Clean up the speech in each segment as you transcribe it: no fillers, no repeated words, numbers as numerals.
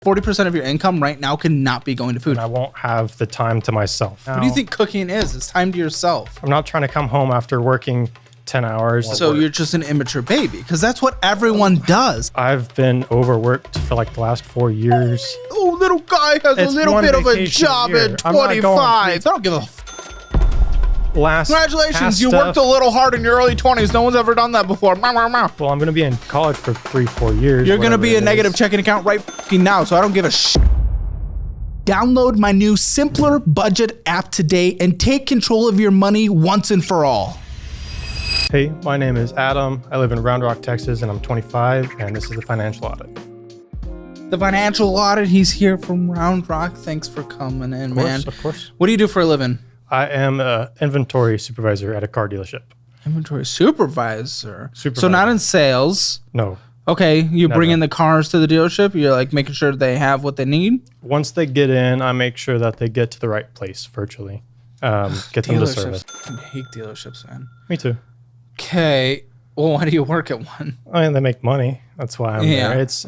40% of your income right now cannot be going to food. And I won't have the time to myself. What do you think cooking is? It's time to yourself. I'm not trying to come home after working 10 hours. So you're just an immature baby, because that's what everyone does. I've been overworked for like the last 4 years. Oh, little guy has a little bit of a job at 25. I don't give a Congratulations, you worked a little hard in your early 20s. No one's ever done that before. Well, I'm going to be in college for 3-4 years. You're going to be a negative checking account right fucking now, so I don't give a shit. Download my new Simpler Budget app today and take control of your money once and for all. Hey, my name is Adam. I live in Round Rock, Texas, and I'm 25, and this is the Financial Audit. The Financial Audit, he's here from Round Rock. Thanks for coming in, man. Of course. What do you do for a living? I am an inventory supervisor at a car dealership. Inventory supervisor? So not in sales? No. Okay, you bring in the cars to the dealership? You're like making sure they have what they need? Once they get in, I make sure that they get to the right place virtually. Get them to service. I hate dealerships, man. Me too. Okay. Well, why do you work at one? I mean, they make money. That's why I'm there. It's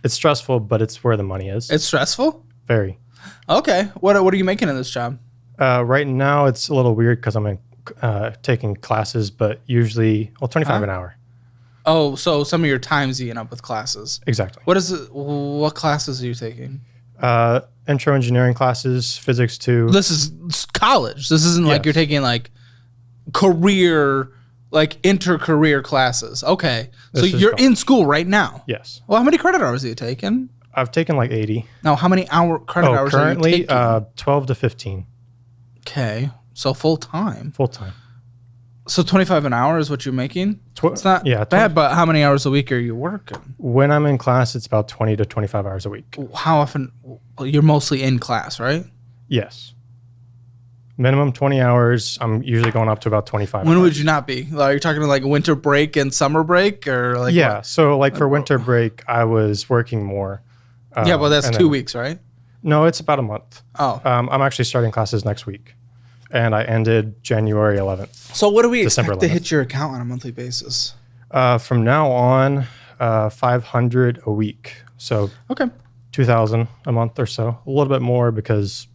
stressful, but it's where the money is. It's stressful? Very. Okay. What are you making in this job? Right now, it's a little weird because I'm taking classes, but usually, 25 an hour. Oh, so some of your time's eaten up with classes. Exactly. What classes are you taking? Intro engineering classes, physics 2. This is college. This isn't like you're taking like career, like inter-career classes. Okay. So you're in school right now? Yes. Well, how many credit hours are you taking? I've taken like 80. Now, how many credit hours currently, are you taking? 12 to 15. Okay. So full-time. Full-time. So 25 an hour is what you're making? It's not bad, but how many hours a week are you working? When I'm in class, it's about 20 to 25 hours a week. How often? Well, you're mostly in class, right? Yes. Minimum 20 hours. I'm usually going up to about 25 When hours. would you not be? Are you talking like winter break and summer break? Or like what? So like for winter break, I was working more. Well, that's 2 weeks, right? No, it's about a month. Oh. I'm actually starting classes next week. And I ended January 11th. So what do we December expect 11th. to hit your account on a monthly basis? From now on, 500 a week. So okay, 2,000 a month or so. A little bit more because,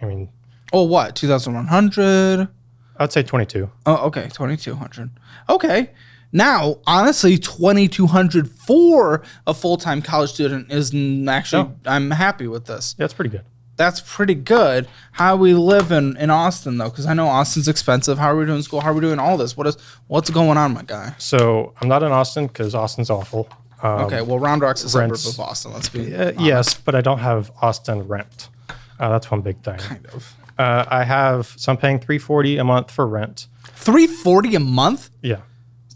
I mean. Oh, what? 2,100? I'd say 22. Oh, okay, 2,200. Okay. Now, honestly, 2,200 for a full-time college student is actually. I'm happy with this. Yeah, it's pretty good. That's pretty good. How are we living in Austin, though? Because I know Austin's expensive. How are we doing school? How are we doing all this? What's going on, my guy? So I'm not in Austin because Austin's awful. Okay, well, Round Rock's a suburb of Austin. Let's be honest. Yes, but I don't have Austin rent. That's one big thing. Kind of. So I'm paying $340 a month for rent. $340 a month? Yeah.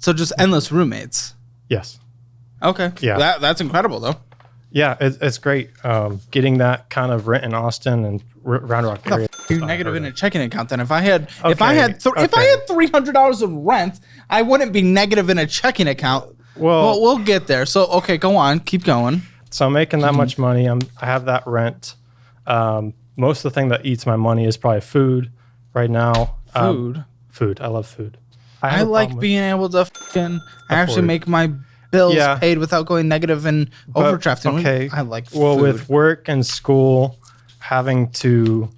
So just endless roommates. Yes. Okay. Yeah. That's incredible, though. Yeah, it's great. Getting that kind of rent in Austin and Round Rock area. You're negative in a checking account. Then if I had $300 of rent, I wouldn't be negative in a checking account. Well, we'll get there. So okay, go on, keep going. So I'm making that much money. I have that rent. Most of the thing that eats my money is probably food. Right now, food. I love food. I like being able to actually make my bills paid without going negative and overdrafting. Okay. I like food. Well, with work and school, having to,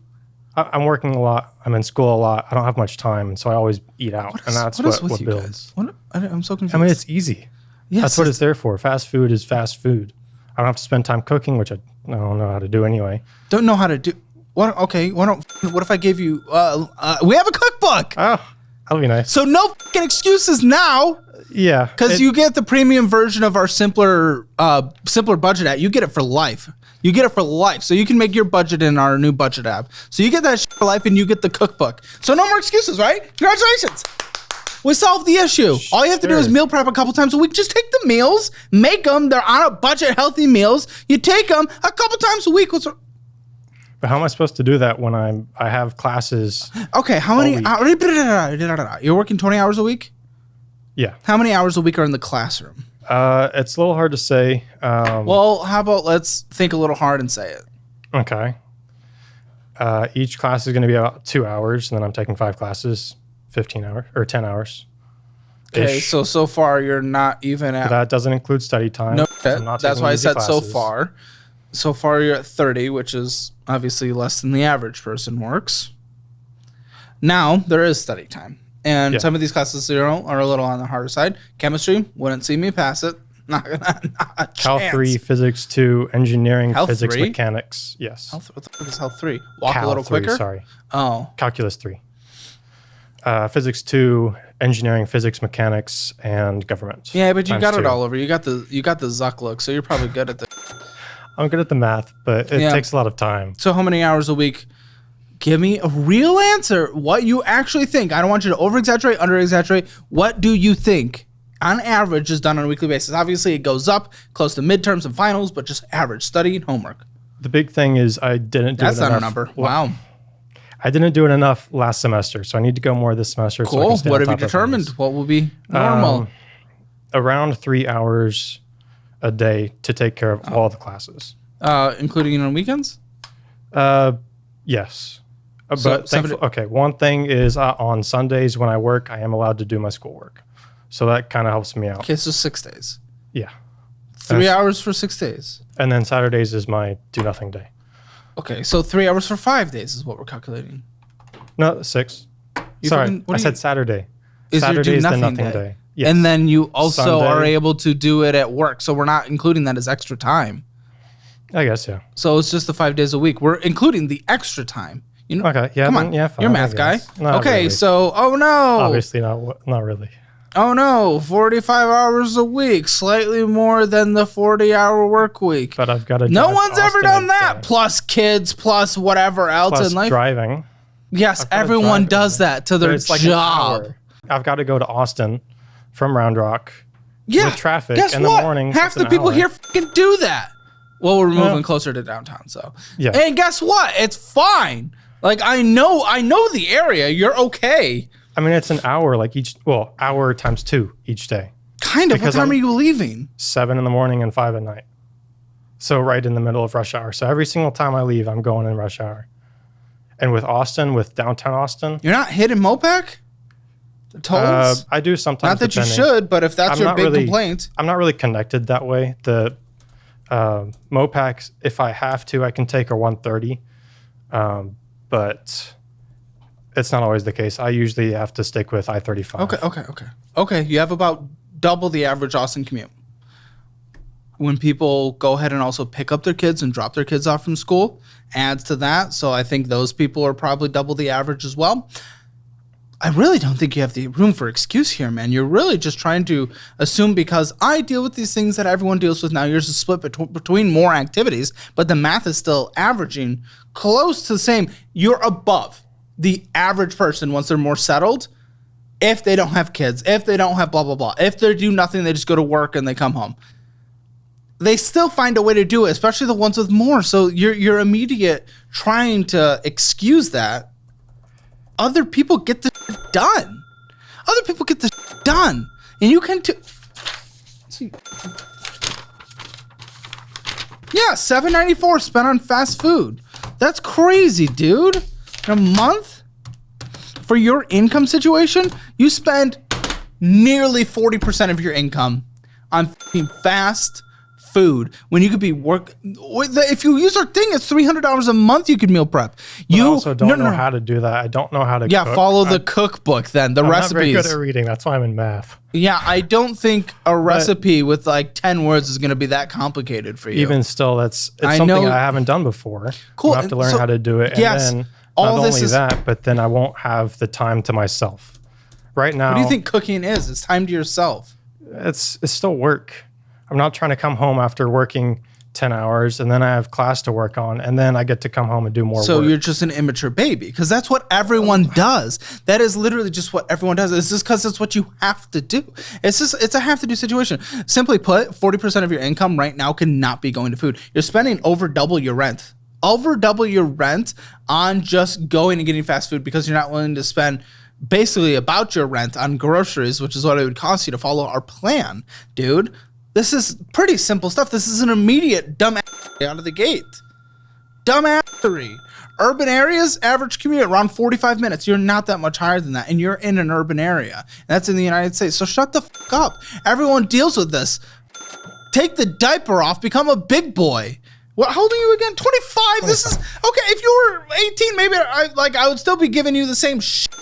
I'm working a lot. I'm in school a lot. I don't have much time, and so I always eat out, and that's what builds. I'm so confused. I mean, it's easy. Yes, that's what it's there for. Fast food is fast food. I don't have to spend time cooking, which I don't know how to do anyway. Don't know how to do. What? Okay. What if I gave you? We have a cookbook. Oh, that'll be nice. So no fucking excuses now. Yeah, because you get the premium version of our simpler budget app. You get it for life. You get it for life. So you can make your budget in our new budget app. So you get that shit for life, and you get the cookbook. So no more excuses, right? Congratulations. We solved the issue. All you have to do is meal prep a couple times a week. Just take the meals, make them. They're on a budget, healthy meals. You take them a couple times a week. But how am I supposed to do that when I have classes? Okay, how many? You're working 20 hours a week? Yeah. How many hours a week are in the classroom? It's a little hard to say. Well, how about let's think a little hard and say it. Okay. Each class is going to be about 2 hours, and then I'm taking 5 classes, 15 hours or 10 hours. Okay, so far you're not even at. That doesn't include study time. No, that's why I said so far. So far, you're at 30, which is obviously less than the average person works. Now, there is study time. And some of these classes, are a little on the harder side. Chemistry, wouldn't see me pass it. Not a Cal chance. 3, Physics 2, Engineering, Health Physics, 3? Mechanics. Yes. What the fuck is Health 3? Walk Cal a little 3, quicker? Sorry. Oh. Calculus 3. Physics 2, Engineering, Physics, Mechanics, and Government. Yeah, but you got it 2. all over. You got the Zuck look, so you're probably good at the. I'm good at the math, but it takes a lot of time. So how many hours a week? Give me a real answer. What you actually think. I don't want you to over-exaggerate, under-exaggerate. What do you think, on average, is done on a weekly basis? Obviously, it goes up close to midterms and finals, but just average study and homework. The big thing is I didn't do That's it not enough. a number. Wow. I didn't do it enough last semester, so I need to go more this semester. So I Cool. can stay What on have you top of determined? things. What will be normal? Around 3 hours a day to take care of all the classes. Including on weekends? Yes. So But okay, one thing is on Sundays when I work, I am allowed to do my schoolwork. So that kind of helps me out. Okay, so 6 days. Yeah. 3 hours for 6 days. And then Saturdays is my do nothing day. Okay, so 3 hours for 5 days is what we're calculating. No, 6. You Sorry, fucking- what I do said you- Saturday. Is your Saturday do is the nothing nothing day. day. Yes. And then you also Sunday. are able to do it at work. So we're not including that as extra time. I guess, yeah. So it's just the 5 days a week. We're including the extra time. You know, Okay, yeah. Come then, on, yeah, fine, you're a I math guy. guess. Not Okay, really. so oh no, Obviously not really. oh no, 45 hours a week, slightly more than the 40-hour work week. But I've got to. No drive one's to ever Austin done every that. day. Plus kids, plus whatever else Plus in life. driving. Yes, gotta everyone drive does everywhere. that to But their it's like an job. hour. I've got to go to Austin from Round Rock. Yeah, with traffic guess in the what? morning, Half it's the an people hour. here fucking do that. Well, we're moving Yeah. closer to downtown, so Yeah. And guess what? It's fine. Like I know the area. You're okay. I mean, it's an hour, like hour times 2 each day. Kind of. Because What time I'm- are you leaving? 7 in the morning and 5 at night. So right in the middle of rush hour. So every single time I leave, I'm going in rush hour. And with downtown Austin, You're not hitting Mopac? The tolls? I do sometimes. Not that depending. you should, but if that's I'm your not big really- complaint. I'm not really connected that way. The Mopacs, if I have to, I can take a 130. But it's not always the case. I usually have to stick with I-35. Okay. You have about double the average Austin commute. When people go ahead and also pick up their kids and drop their kids off from school, adds to that. So I think those people are probably double the average as well. I really don't think you have the room for excuse here, man. You're really just trying to assume because I deal with these things that everyone deals with now. Yours is split between more activities, but the math is still averaging close to the same. You're above the average person once they're more settled. If they don't have kids, if they don't have blah, blah, blah, if they do nothing, they just go to work and they come home. They still find a way to do it, especially the ones with more. So you're immediate trying to excuse that. Other people get this done. Other people get this done. And you can too. See. Yeah, $7.94 spent on fast food. That's crazy, dude. In a month? For your income situation, you spend nearly 40% of your income on fast food when you could be if you use our thing, it's $300 a month you could meal prep. I also don't know how to do that. I don't know how to cook. Follow the cookbook then, the I'm recipes. not very good at reading. That's why I'm in math. Yeah, I don't think a recipe with like 10 words is going to be that complicated for you. Even still, it's I something know- I haven't done before. Cool. I have to learn So- how to do it. yes, And then all not this only is- that, but then I won't have the time to myself. Right now, What do you think cooking is? It's time to yourself. it's still work. I'm not trying to come home after working 10 hours and then I have class to work on and then I get to come home and do more So work. you're just an immature baby because that's what everyone does. That is literally just what everyone does. It's just because it's what you have to do. It's a have to do situation. Simply put, 40% of your income right now cannot be going to food. You're spending over double your rent. Over double your rent on just going and getting fast food because you're not willing to spend basically about your rent on groceries, which is what it would cost you to follow our plan, dude. This is pretty simple stuff. This is an immediate dumb out of the gate. Dumbassery. Urban areas, average commute around 45 minutes. You're not that much higher than that, and you're in an urban area. And that's in the United States. So shut the fuck up. Everyone deals with this. Take the diaper off. Become a big boy. What? How old are you again? 25. This is okay. If you were 18, maybe I would still be giving you the same shit.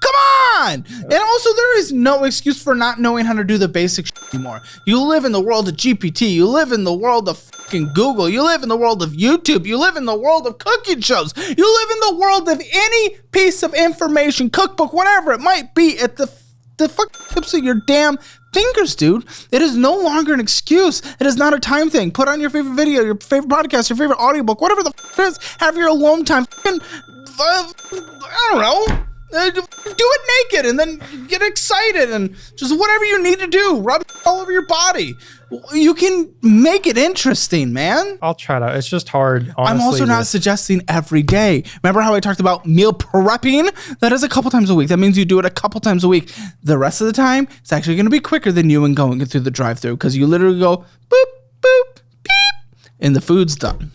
Come on! And also, there is no excuse for not knowing how to do the basic shit anymore. You live in the world of GPT. You live in the world of fucking Google. You live in the world of YouTube. You live in the world of cooking shows. You live in the world of any piece of information, cookbook, whatever it might be, at the fucking tips of your damn fingers, dude. It is no longer an excuse. It is not a time thing. Put on your favorite video, your favorite podcast, your favorite audiobook, whatever the fuck it is. Have your alone time. I don't know. Do it naked and then get excited and just whatever you need to do. Rub it all over your body. You can make it interesting, man. I'll try to. It's just hard. Honestly, I'm also not suggesting every day. Remember how I talked about meal prepping? That is a couple times a week. That means you do it a couple times a week. The rest of the time, it's actually going to be quicker than you and going through the drive-thru because you literally go boop, boop, beep, and the food's done.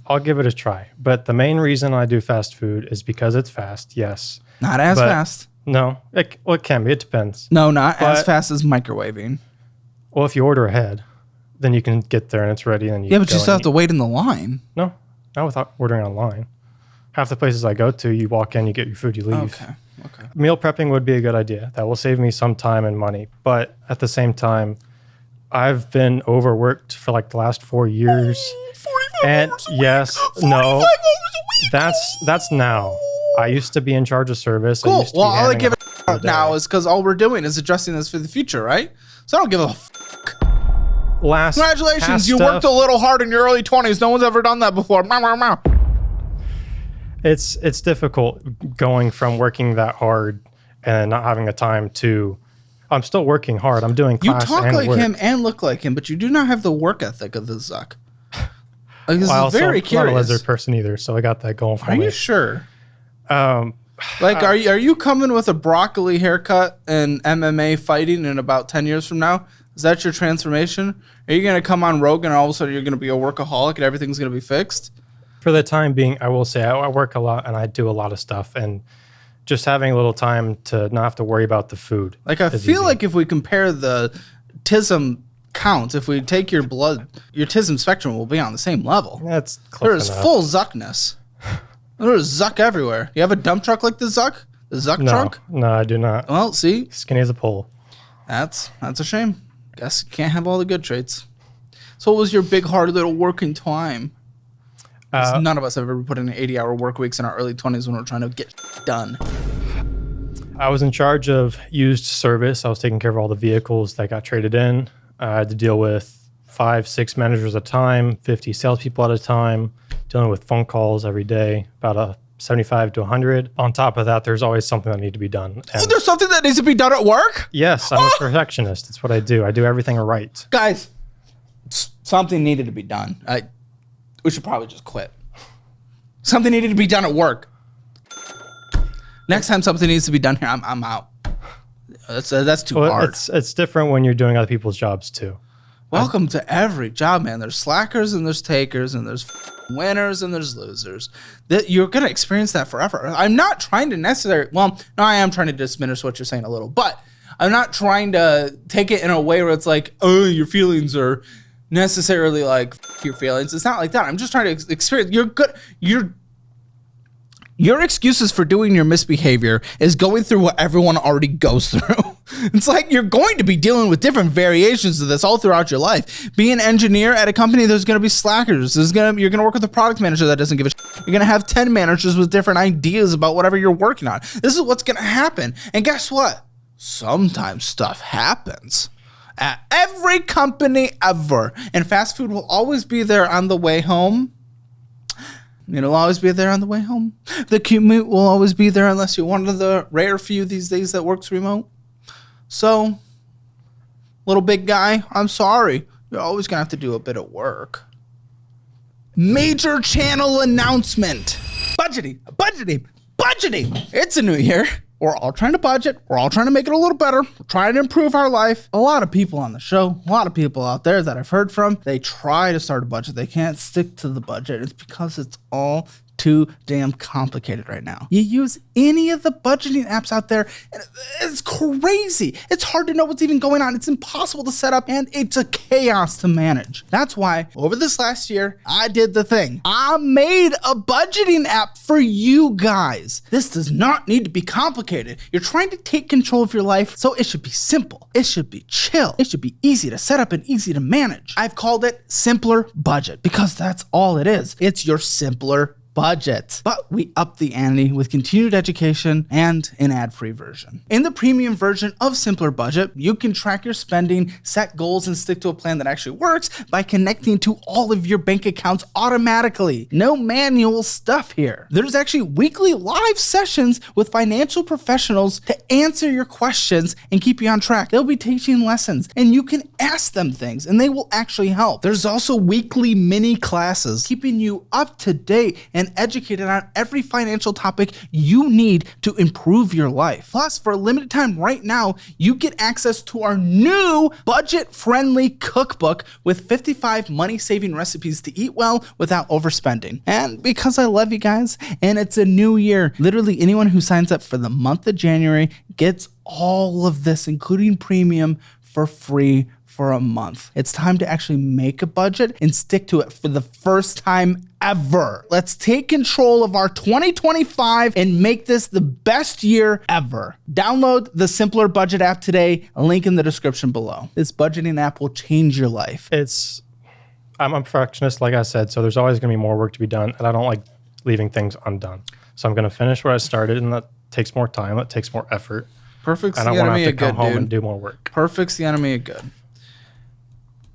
I'll give it a try. But the main reason I do fast food is because it's fast, yes. Not as fast. No, it can be. It depends. No, not as fast as microwaving. Well, if you order ahead, then you can get there and it's ready. And but you still have to wait in the line. No, not without ordering online. Half the places I go to, you walk in, you get your food, you leave. Okay. Meal prepping would be a good idea. That will save me some time and money. But at the same time, I've been overworked for like the last 4 years. 45 and hours a week. yes, 45 no, hours a week. that's now. I used to be in charge of service. Cool. Well, all I give it now is because all we're doing is addressing this for the future, right? So I don't give a fuck. Congratulations, you worked a little hard in your early 20s. No one's ever done that before. It's difficult going from working that hard and not having the time to. I'm still working hard. I'm doing class and work. You talk like him and look like him, but you do not have the work ethic of the Zuck. Like, this is very curious. I'm not a lizard person either, so I got that going for me. Are you sure? Are you coming with a broccoli haircut and MMA fighting in about 10 years from now? Is that your transformation? Are you going to come on Rogan and all of a sudden you're going to be a workaholic and everything's going to be fixed? For the time being, I will say I work a lot and I do a lot of stuff, and just having a little time to not have to worry about the food. Like, I feel like if we compare the TISM counts, if we take your blood, your TISM spectrum will be on the same level. That's close There is enough. full Zuckness. There's Zuck everywhere. You have a dump truck like the Zuck? The Zuck truck? No, I do not. Well, see? Skinny as a pole. That's a shame. Guess you can't have all the good traits. So what was your big, hard little working time? None of us have ever put in 80-hour work weeks in our early 20s when we're trying to get done. I was in charge of used service. I was taking care of all the vehicles that got traded in. I had to deal with 5-6 managers at a time, 50 salespeople at a time, dealing with phone calls every day, about 75 to 100. On top of that, there's always something that needs to be done. And there's something that needs to be done at work? Yes, I'm a perfectionist. That's what I do. I do everything right. Guys, something needed to be done. We should probably just quit. Something needed to be done at work. Next time something needs to be done here, I'm out. That's too hard. It's different when you're doing other people's jobs too. Welcome to every job, man. There's slackers and there's takers and there's winners and there's losers. You're going to experience that forever. I'm not trying to necessarily, well, no, I am trying to diminish what you're saying a little, but I'm not trying to take it in a way where it's like, oh, your feelings are necessarily like your feelings. It's not like that. I'm just trying to experience. You're good. Your excuses for doing your misbehavior is going through what everyone already goes through. It's like you're going to be dealing with different variations of this all throughout your life. Being an engineer at a company, there's going to be slackers. You're going to work with a product manager that doesn't give a shit. You're going to have 10 managers with different ideas about whatever you're working on. This is what's going to happen. And guess what? Sometimes stuff happens. At every company ever. And fast food will always be there on the way home. It'll always be there on the way home. The commute will always be there unless you're one of the rare few these days that works remote. So, little big guy, I'm sorry. You're always going to have to do a bit of work. Major channel announcement. Budgeting. It's a new year. We're all trying to budget. We're all trying to make it a little better. We're trying to improve our life. A lot of people on the show, a lot of people out there that I've heard from, they try to start a budget. They can't stick to the budget. It's because it's all too damn complicated right now. You use any of the budgeting apps out there, and it's crazy. It's hard to know what's even going on. It's impossible to set up, and it's a chaos to manage. That's why over this last year, I did the thing. I made a budgeting app for you guys. This does not need to be complicated. You're trying to take control of your life, so it should be simple. It should be chill. It should be easy to set up and easy to manage. I've called it Simpler Budget because that's all it is. It's your simpler budget. But we up the ante with continued education and an ad-free version. In the premium version of Simpler Budget, you can track your spending, set goals, and stick to a plan that actually works by connecting to all of your bank accounts automatically. No manual stuff here. There's actually weekly live sessions with financial professionals to answer your questions and keep you on track. They'll be teaching lessons and you can ask them things and they will actually help. There's also weekly mini classes keeping you up to date and educated on every financial topic you need to improve your life. Plus, for a limited time right now, you get access to our new budget-friendly cookbook with 55 money-saving recipes to eat well without overspending. And because I love you guys, and it's a new year, literally anyone who signs up for the month of January gets all of this, including premium, for free for a month. It's time to actually make a budget and stick to it for the first time ever. Let's take control of our 2025 and make this the best year ever. Download the Simpler Budget app today, a link in the description below. This budgeting app will change your life. I'm a perfectionist, like I said, so there's always gonna be more work to be done, and I don't like leaving things undone. So I'm gonna finish where I started, and that takes more time, that takes more effort. Perfect's I the don't want to enemy have of to come good, home dude. and do more work. Perfect's the enemy of good.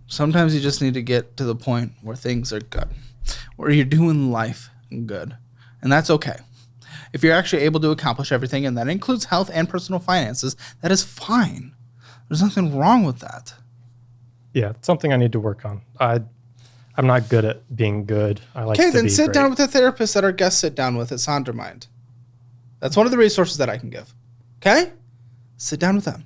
Sometimes you just need to get to the point where things are good, where you're doing life good. And that's okay. If you're actually able to accomplish everything, and that includes health and personal finances, that is fine. There's nothing wrong with that. Yeah, it's something I need to work on. I'm not good at being good. I like Okay, to then be sit great. down with a therapist that our guests sit down with at Sondermind. That's one of the resources that I can give. Okay? Sit down with them.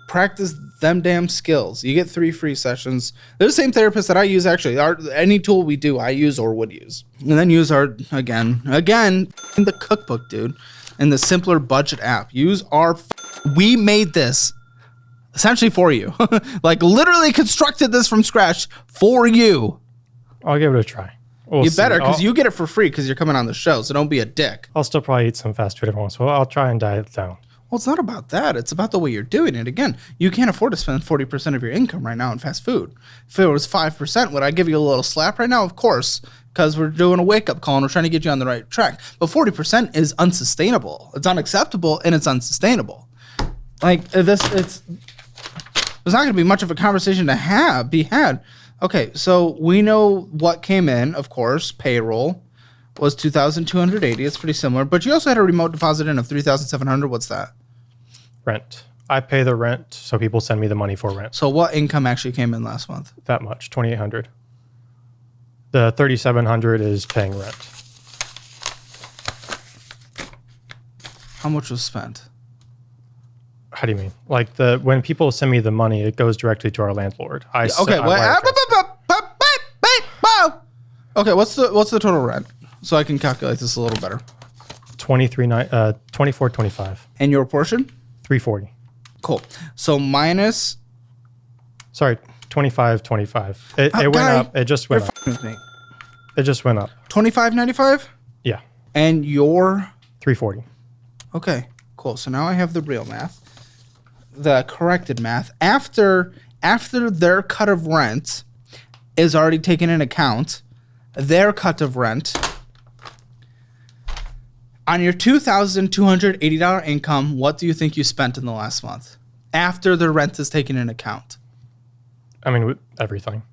Practice them damn skills. You get 3 free sessions. They're the same therapists that I use actually. Any tool we do, I use or would use. And then use our, again, in the cookbook, dude. In the Simpler Budget app. Use our, we made this essentially for you. Like literally constructed this from scratch for you. I'll give it a try. We'll You see. better, because you get it for free because you're coming on the show. So don't be a dick. I'll still probably eat some fast food every once in a while. I'll try and diet down. Well, it's not about that. It's about the way you're doing it. Again, you can't afford to spend 40% of your income right now on fast food. If it was 5%, would I give you a little slap right now? Of course, because we're doing a wake-up call and we're trying to get you on the right track. But 40% is unsustainable. It's unacceptable and it's unsustainable. Like this, there's not going to be much of a conversation to be had. Okay, so we know what came in, of course, payroll was $2,280. It's pretty similar, but you also had a remote deposit in of $3,700. What's that? Rent. I pay the rent, so people send me the money for rent. So what income actually came in last month? That much, $2,800. The $3,700 is paying rent. How much was spent? How do you mean? Like when people send me the money, it goes directly to our landlord. Okay, what's the total rent? So I can calculate this a little better. $24.25. And your portion? $340. Cool. So minus. Sorry, $25.25. It went up. It just went up. With me. It just went up. $25.95. Yeah. And your. $340. Okay. Cool. So now I have the real math, the corrected math. After their cut of rent is already taken into account, their cut of rent on your $2,280 income, what do you think you spent in the last month after the rent is taken into account? I mean, with everything,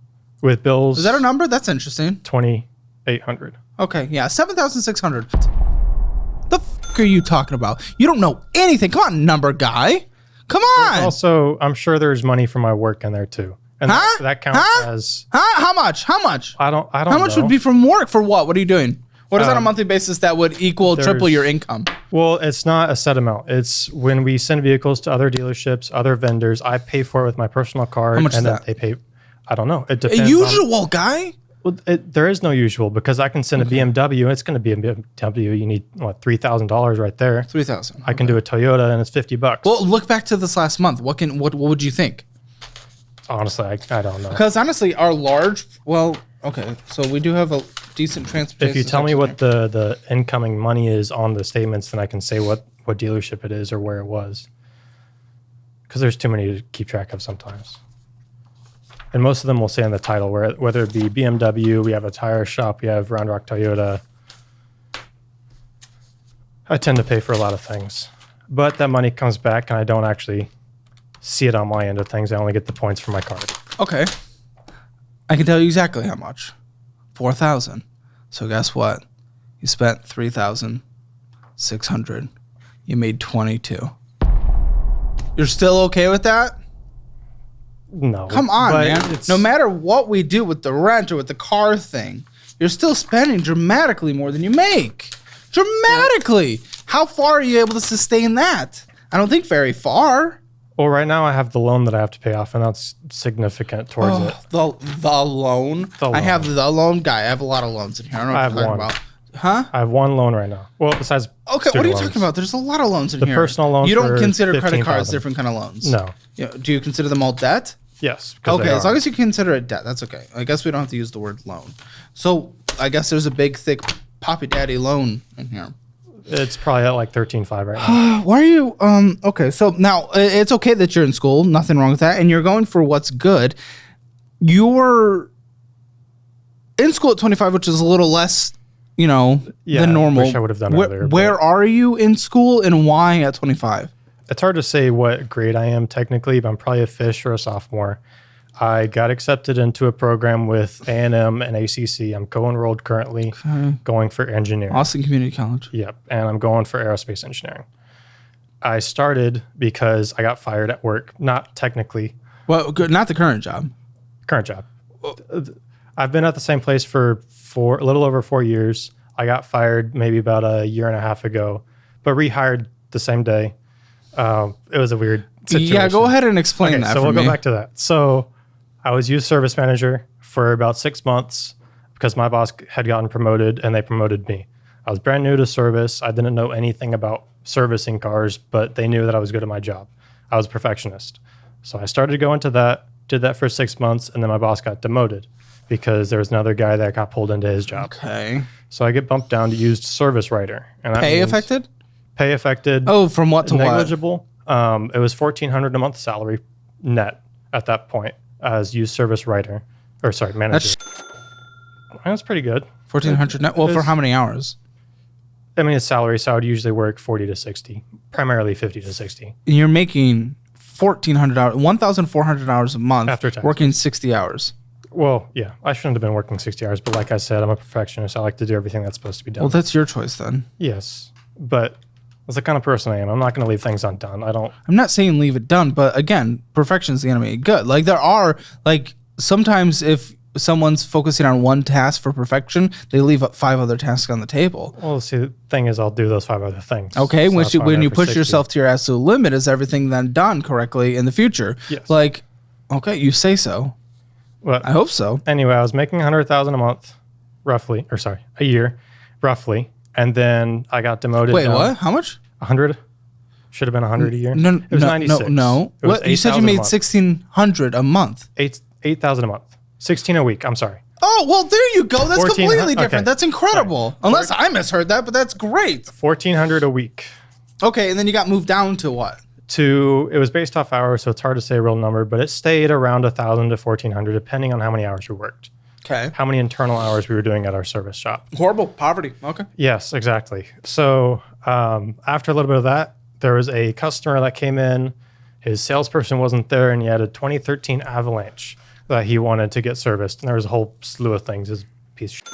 with bills. Is that a number? That's interesting. $2,800. Okay, yeah, $7,600. The f are you talking about? You don't know anything. Come on, number guy. Come on. Also, I'm sure there's money from my work in there too, and that counts as. How much? How much? I don't. How much would be from work for what? What are you doing? What is on a monthly basis that would equal triple your income? Well, it's not a set amount. It's when we send vehicles to other dealerships, other vendors. I pay for it with my personal card. How much and is then that? they pay. I don't know. It depends. A usual guy. Well, there is no usual because I can send a BMW and it's going to be a BMW. You need what, $3,000 right there. 3,000. I can do a Toyota and it's $50. Well, look back to this last month. What would you think? Honestly, I don't know. Because honestly, our large, okay, so we do have a decent transportation. If you tell me what the incoming money is on the statements, then I can say what dealership it is or where it was. Because there's too many to keep track of sometimes. And most of them will say in the title, whether it be BMW, we have a tire shop, we have Round Rock Toyota. I tend to pay for a lot of things. But that money comes back and I don't actually see it on my end of things. I only get the points from my card. Okay. I can tell you exactly how much. 4,000. So guess what? You spent 3,600. You made 22. You're still okay with that? No. Come on, man. No matter what we do with the rent or with the car thing, you're still spending dramatically more than you make. Dramatically. How far are you able to sustain that? I don't think very far. Well, right now I have the loan that I have to pay off, and that's significant towards it. The loan? I have the loan guy. I have a lot of loans in here. I don't know what you're talking about. Huh? I have one loan right now. Well, besides okay, what are you talking about? There's a lot of loans in here. The personal loan. You don't consider credit cards different kind of loans? No. Do you consider them all debt? Yes. Okay, as long as you consider it debt, that's okay. I guess we don't have to use the word loan. So I guess there's a big, thick Poppy Daddy loan in here. It's probably at like 13.5 right now. Why are you okay, so now it's okay that you're in school, nothing wrong with that, and you're going for what's good. You're in school at 25, which is a little less, than normal. I wish I would have done earlier. Where are you in school and why at 25? It's hard to say what grade I am technically, but I'm probably a fish or a sophomore. I got accepted into a program with A&M and ACC. I'm co-enrolled currently, going for engineering. Austin Community College. Yep, and I'm going for aerospace engineering. I started because I got fired at work. Not technically. Well, good. Not the current job. Current job. I've been at the same place for a little over 4 years. I got fired maybe about a year and a half ago, but rehired the same day. It was a weird situation. Yeah, go ahead and explain that. So we'll go back to that. So I was youth service manager for about 6 months because my boss had gotten promoted and they promoted me. I was brand new to service. I didn't know anything about servicing cars, but they knew that I was good at my job. I was a perfectionist. So I started to go into that, did that for 6 months, and then my boss got demoted because there was another guy that got pulled into his job. Okay. So I get bumped down to used service writer. And that Pay affected? Pay affected. Oh, from what to negligible. It was $1,400 a month salary net at that point as used service writer, manager. That's pretty good. 1,400 net. Well, for how many hours? I mean, it's salary, so I would usually work 40 to 60, primarily 50 to 60. And you're making 1,400 hours, 1,400 hours a month after taxes. Working 60 hours. Well, yeah, I shouldn't have been working 60 hours, but like I said, I'm a perfectionist. I like to do everything that's supposed to be done. Well, that's your choice then. Yes, but that's the kind of person I am. I'm not going to leave things undone. I'm not saying leave it done, but again, perfection is the enemy of good. Like there are, sometimes if someone's focusing on one task for perfection, they leave up 5 other tasks on the table. Well, see, the thing is, I'll do those 5 other things. Okay, so when you push yourself to your absolute limit, is everything then done correctly in the future? Yes. Okay, you say so. Well, I hope so. Anyway, I was making $100,000 a month, a year, roughly, and then I got demoted. Wait, what? How much? 100. Should have been 100 a year. No, it was 96. No. What? You said you made 1,600 a month. 8,000 a month. 16 a week. I'm sorry. Oh, well, there you go. That's completely different. Okay. That's incredible. Sorry. Unless I misheard that, but that's great. 1,400 a week. Okay, and then you got moved down to what? It was based off hours, so it's hard to say a real number, but it stayed around 1,000 to 1,400, depending on how many hours we worked. Okay. How many internal hours we were doing at our service shop. Horrible poverty. Okay. Yes, exactly. So after a little bit of that, there was a customer that came in. His salesperson wasn't there, and he had a 2013 Avalanche that he wanted to get serviced. And there was a whole slew of things. His piece of shit.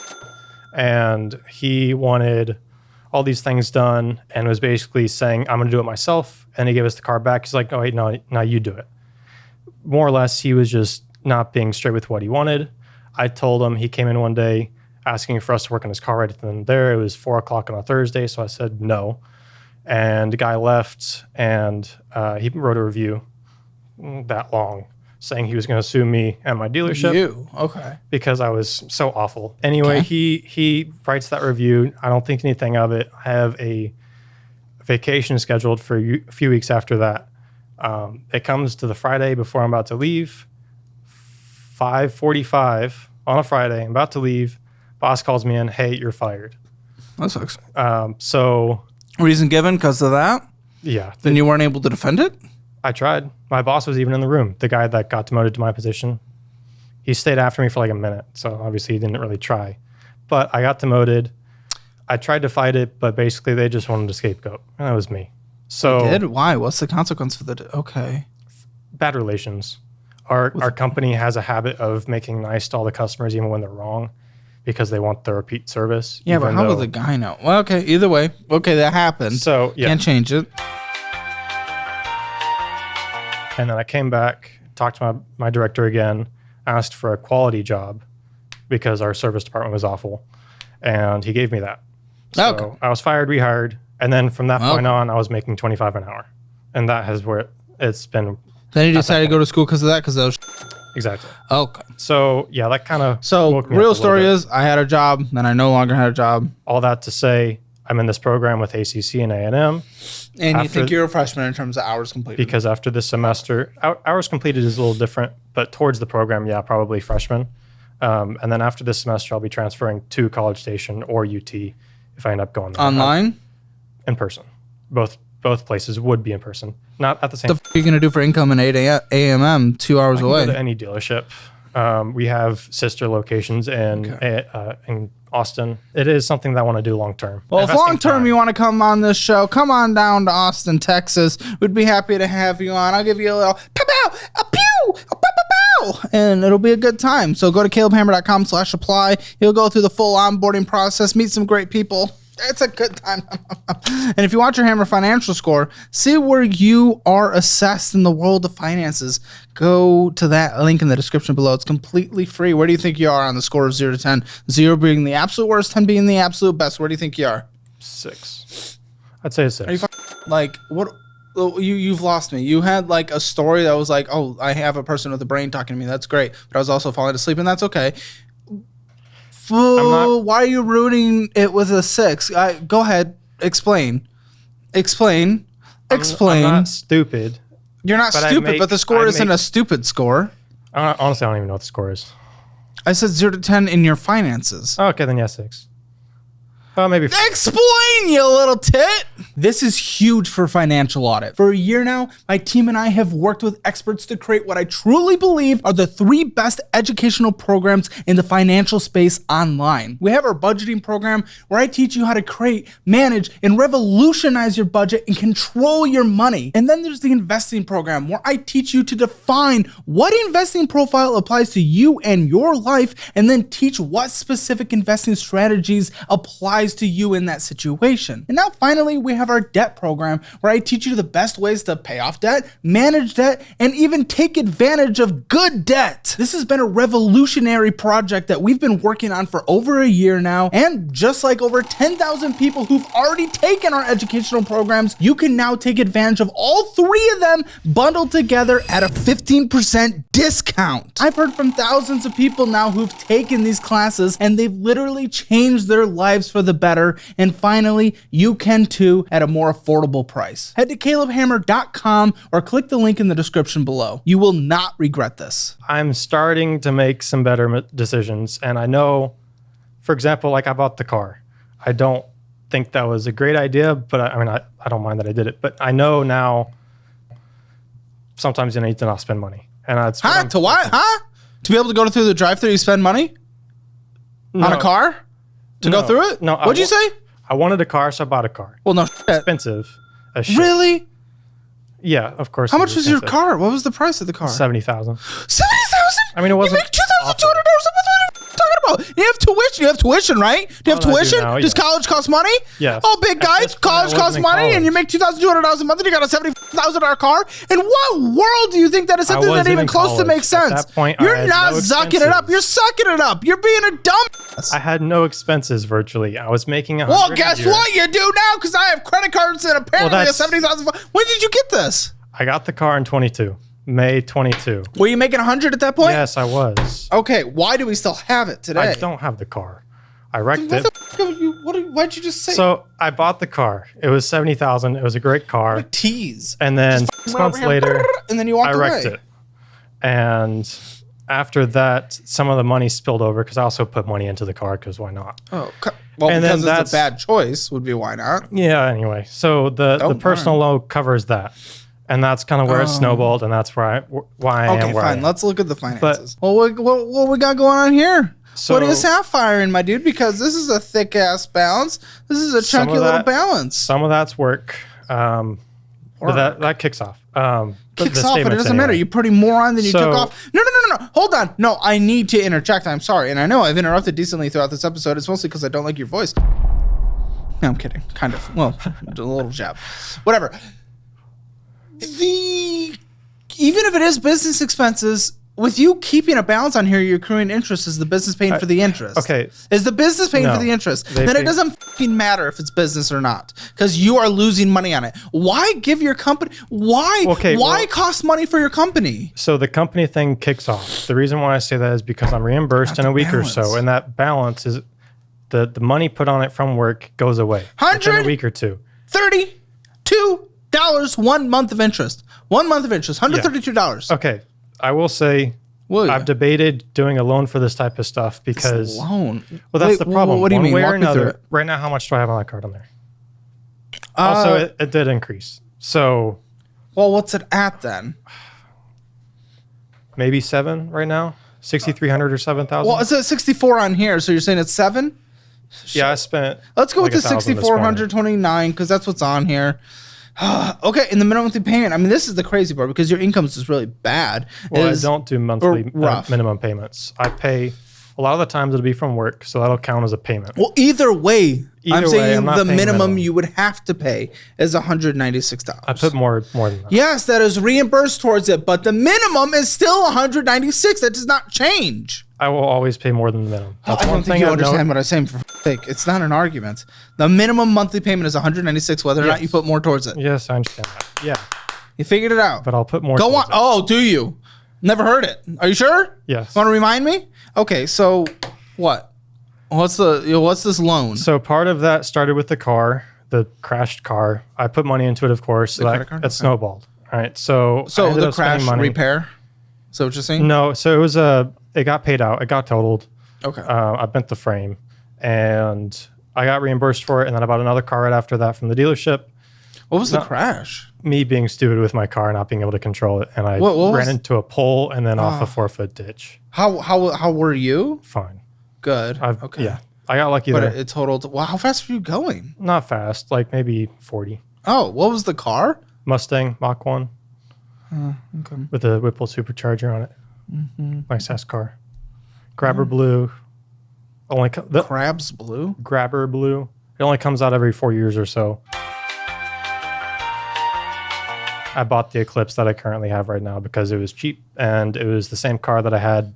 And he wanted all these things done and was basically saying, I'm going to do it myself. And he gave us the car back. He's like, oh, wait, no, you do it. More or less, he was just not being straight with what he wanted. I told him, he came in one day asking for us to work on his car right then and there. It was 4 o'clock on a Thursday, so I said no. And the guy left, and he wrote a review that long. saying he was going to sue me and my dealership. You okay? Because I was so awful. Anyway, he writes that review. I don't think anything of it. I have a vacation scheduled for a few weeks after that. It comes to the Friday before I'm about to leave. 5:45 on a Friday. I'm about to leave. Boss calls me in. Hey, you're fired. That sucks. So reason given because of that? Yeah. Then you weren't able to defend it? I tried. My boss was even in the room. The guy that got demoted to my position. He stayed after me for like a minute. So obviously he didn't really try. But I got demoted. I tried to fight it, but basically they just wanted a scapegoat. And that was me. So they did? Why? What's the consequence for the... Okay. Bad relations. Our company has a habit of making nice to all the customers even when they're wrong because they want the repeat service. Yeah, but how will the guy know? Well, okay, either way. Okay, that happened. So, yeah. Can't change it. And then I came back, talked to my director again, asked for a quality job because our service department was awful. And he gave me that. So okay. I was fired, rehired. And then from that point on, I was making $25 an hour. And that has where it's been. Then you decided to go to school because of that? Because those. Exactly. Okay. So, yeah, that kind of. So, real story is I had a job, then I no longer had a job. All that to say, I'm in this program with ACC and A&M. And you think you're a freshman in terms of hours completed? Because after this semester, hours completed is a little different, but towards the program, yeah, probably freshman. And then after this semester, I'll be transferring to College Station or UT if I end up going there. Online? In person. Both places would be in person. Not at the same time. What are you going to do for income in 8 a.m., 2 hours away? Go to any dealership. We have sister locations in Austin. It is something that I want to do long term. Well, if long term you want to come on this show, come on down to Austin, Texas. We'd be happy to have you on. I'll give you a little pow, a pew, a pow, pow, pow, and it'll be a good time. So go to calebhammer.com/apply. You'll go through the full onboarding process, meet some great people. It's a good time. And if you want your Hammer financial score, see where you are assessed in the world of finances. Go to that link in the description below. It's completely free. Where do you think you are on the score of 0 to 10? 0 being the absolute worst, 10 being the absolute best. Where do you think you are? 6. I'd say a 6. Are you like what? You've lost me. You had like a story that was like, oh, I have a person with a brain talking to me. That's great. But I was also falling asleep, and that's okay. Why are you ruining it with a 6? Go ahead. Explain. I'm not stupid. You're not stupid, but the score isn't a stupid score. Honestly, I don't even know what the score is. I said 0 to 10 in your finances. Oh, okay, then yeah, 6. Maybe. Explain, you little tit. This is huge for financial audit. For a year now, my team and I have worked with experts to create what I truly believe are the 3 best educational programs in the financial space online. We have our budgeting program where I teach you how to create, manage, and revolutionize your budget and control your money. And then there's the investing program where I teach you to define what investing profile applies to you and your life, and then teach what specific investing strategies apply to you in that situation. And now finally, we have our debt program where I teach you the best ways to pay off debt, manage debt, and even take advantage of good debt. This has been a revolutionary project that we've been working on for over a year now. And just like over 10,000 people who've already taken our educational programs, you can now take advantage of all 3 of them bundled together at a 15% discount. I've heard from thousands of people now who've taken these classes and they've literally changed their lives for the better, and finally you can too at a more affordable price. Head to calebhammer.com or click the link in the description below. You will not regret this. I'm starting to make some better decisions, and I know, for example, like I bought the car. I don't think that was a great idea, but I don't mind that I did it, but I know now sometimes you need to not spend money, and that's to what? To be able to go through the drive-thru, you spend money on a car? To go through it? No. What'd you say? I wanted a car, so I bought a car. Well, no. Expensive as shit. Really? Yeah, of course. How much was your car? What was the price of the car? $70,000. $70,000? I mean, it wasn't. You make $2,200 a month. What are you talking about? You have tuition. You have tuition, right? Do you have tuition? Does college cost money? Yeah. Oh, big guys, college costs money, and you make $2,200 a month, and you got a $70,000 car. In what world do you think that is something that even close to makes sense? At that point, you're not zucking it up. You're sucking it up. You're being a dumbass. I had no expenses virtually. I was making $100. Well, guess what? You do now because I have credit cards and apparently a $70,000. When did you get this? I got the car in 22. May 22. Were you making 100 at that point? Yes, I was. Okay, why do we still have it today? I don't have the car. I wrecked it. Why'd you just say? So I bought the car. It was $70,000. It was a great car. Tease. And then 6 months later, and then you walked I wrecked away. it. And after that, some of the money spilled over because I also put money into the car because why not? Oh, well, And because then it's a bad choice would be why not? Yeah, anyway. So the personal loan covers that. And that's kind of where it snowballed, and that's why I am where I am. Okay, fine. Let's look at the finances. Well, what we got going on here? So, what are you sapphiring, my dude? Because this is a thick-ass balance. This is a chunky little balance. Some of that's work. But that kicks off. Kicks off, but it doesn't matter. You're pretty moron than you took off. No. Hold on. No, I need to interject. I'm sorry. And I know I've interrupted decently throughout this episode. It's mostly because I don't like your voice. No, I'm kidding. Kind of. Well, a little jab. Whatever. Even if it is business expenses, with you keeping a balance on here, you're accruing interest. Is the business paying for the interest? Okay. Is the business paying for the interest? Then it doesn't fucking matter if it's business or not, because you are losing money on it. Why give your company? Why cost money for your company? So the company thing kicks off. The reason why I say that is because I'm reimbursed in a week or so, and that balance is the money put on it from work goes away within a week or two. $32 1 month of interest. 1 month of interest. $132. Okay. I will say I've debated doing a loan for this type of stuff because loan. Well, that's the problem. What do you mean? One way or Walk me through another. it. Right now, how much do I have on that card on there? Also, it did increase. So, well, what's it at then? Maybe 7 right now. 6,300 or 7,000. Well, it's at 64 on here, so you're saying it's 7? Yeah, I spent. Let's go with the 6,429 because that's what's on here. Okay, in the minimum monthly payment, I mean, this is the crazy part because your income is just really bad. Well, I don't do monthly minimum payments. I pay a lot of the times it'll be from work, so that'll count as a payment. Well, either way, I'm saying the minimum you would have to pay is $196. I put more than that. Yes, that is reimbursed towards it, but the minimum is still $196. That does not change. I will always pay more than the minimum. That's I don't think you understand what I'm saying. For sake, it's not an argument. The minimum monthly payment is $196, whether or not you put more towards it. Yes, I understand that. Yeah, you figured it out. But I'll put more. Go on. Oh, do you? Never heard it. Are you sure? Yes. Want to remind me? Okay, so what? What's this loan? So part of that started with the car, the crashed car. I put money into it, of course. So that snowballed. All right. So the crash repair. So what you're saying? No. So it was it got paid out. It got totaled. Okay. I bent the frame, and I got reimbursed for it. And then I bought another car right after that from the dealership. What was the crash? Me being stupid with my car, not being able to control it, and I ran into a pole and then off a 4-foot ditch. How were you? Fine. Good. Okay. Yeah, I got lucky there. But it totaled. Wow, how fast were you going? Not fast, like maybe 40. Oh, what was the car? Mustang Mach 1. Okay. With a Whipple supercharger on it. Nice ass car. Grabber blue. Crabs blue? Grabber blue. It only comes out every 4 years or so. I bought the Eclipse that I currently have right now because it was cheap and it was the same car that I had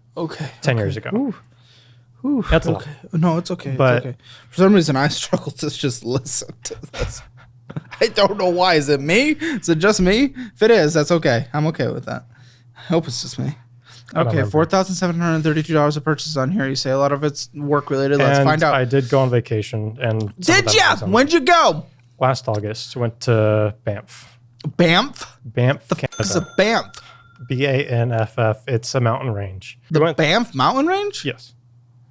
10 years ago. Ooh, that's a lot. No, it's okay. But it's okay. For some reason, I struggle to just listen to this. I don't know why. Is it me? Is it just me? If it is, that's okay. I'm okay with that. I hope it's just me. Okay, $4,732 of purchases on here. You say a lot of it's work related. Let's find out. I did go on vacation. And did ya? When'd you go? Last August. Went to Banff. Banff? Banff, the Canada. It's a Banff. Banff. It's a mountain range. The Banff mountain range? Yes.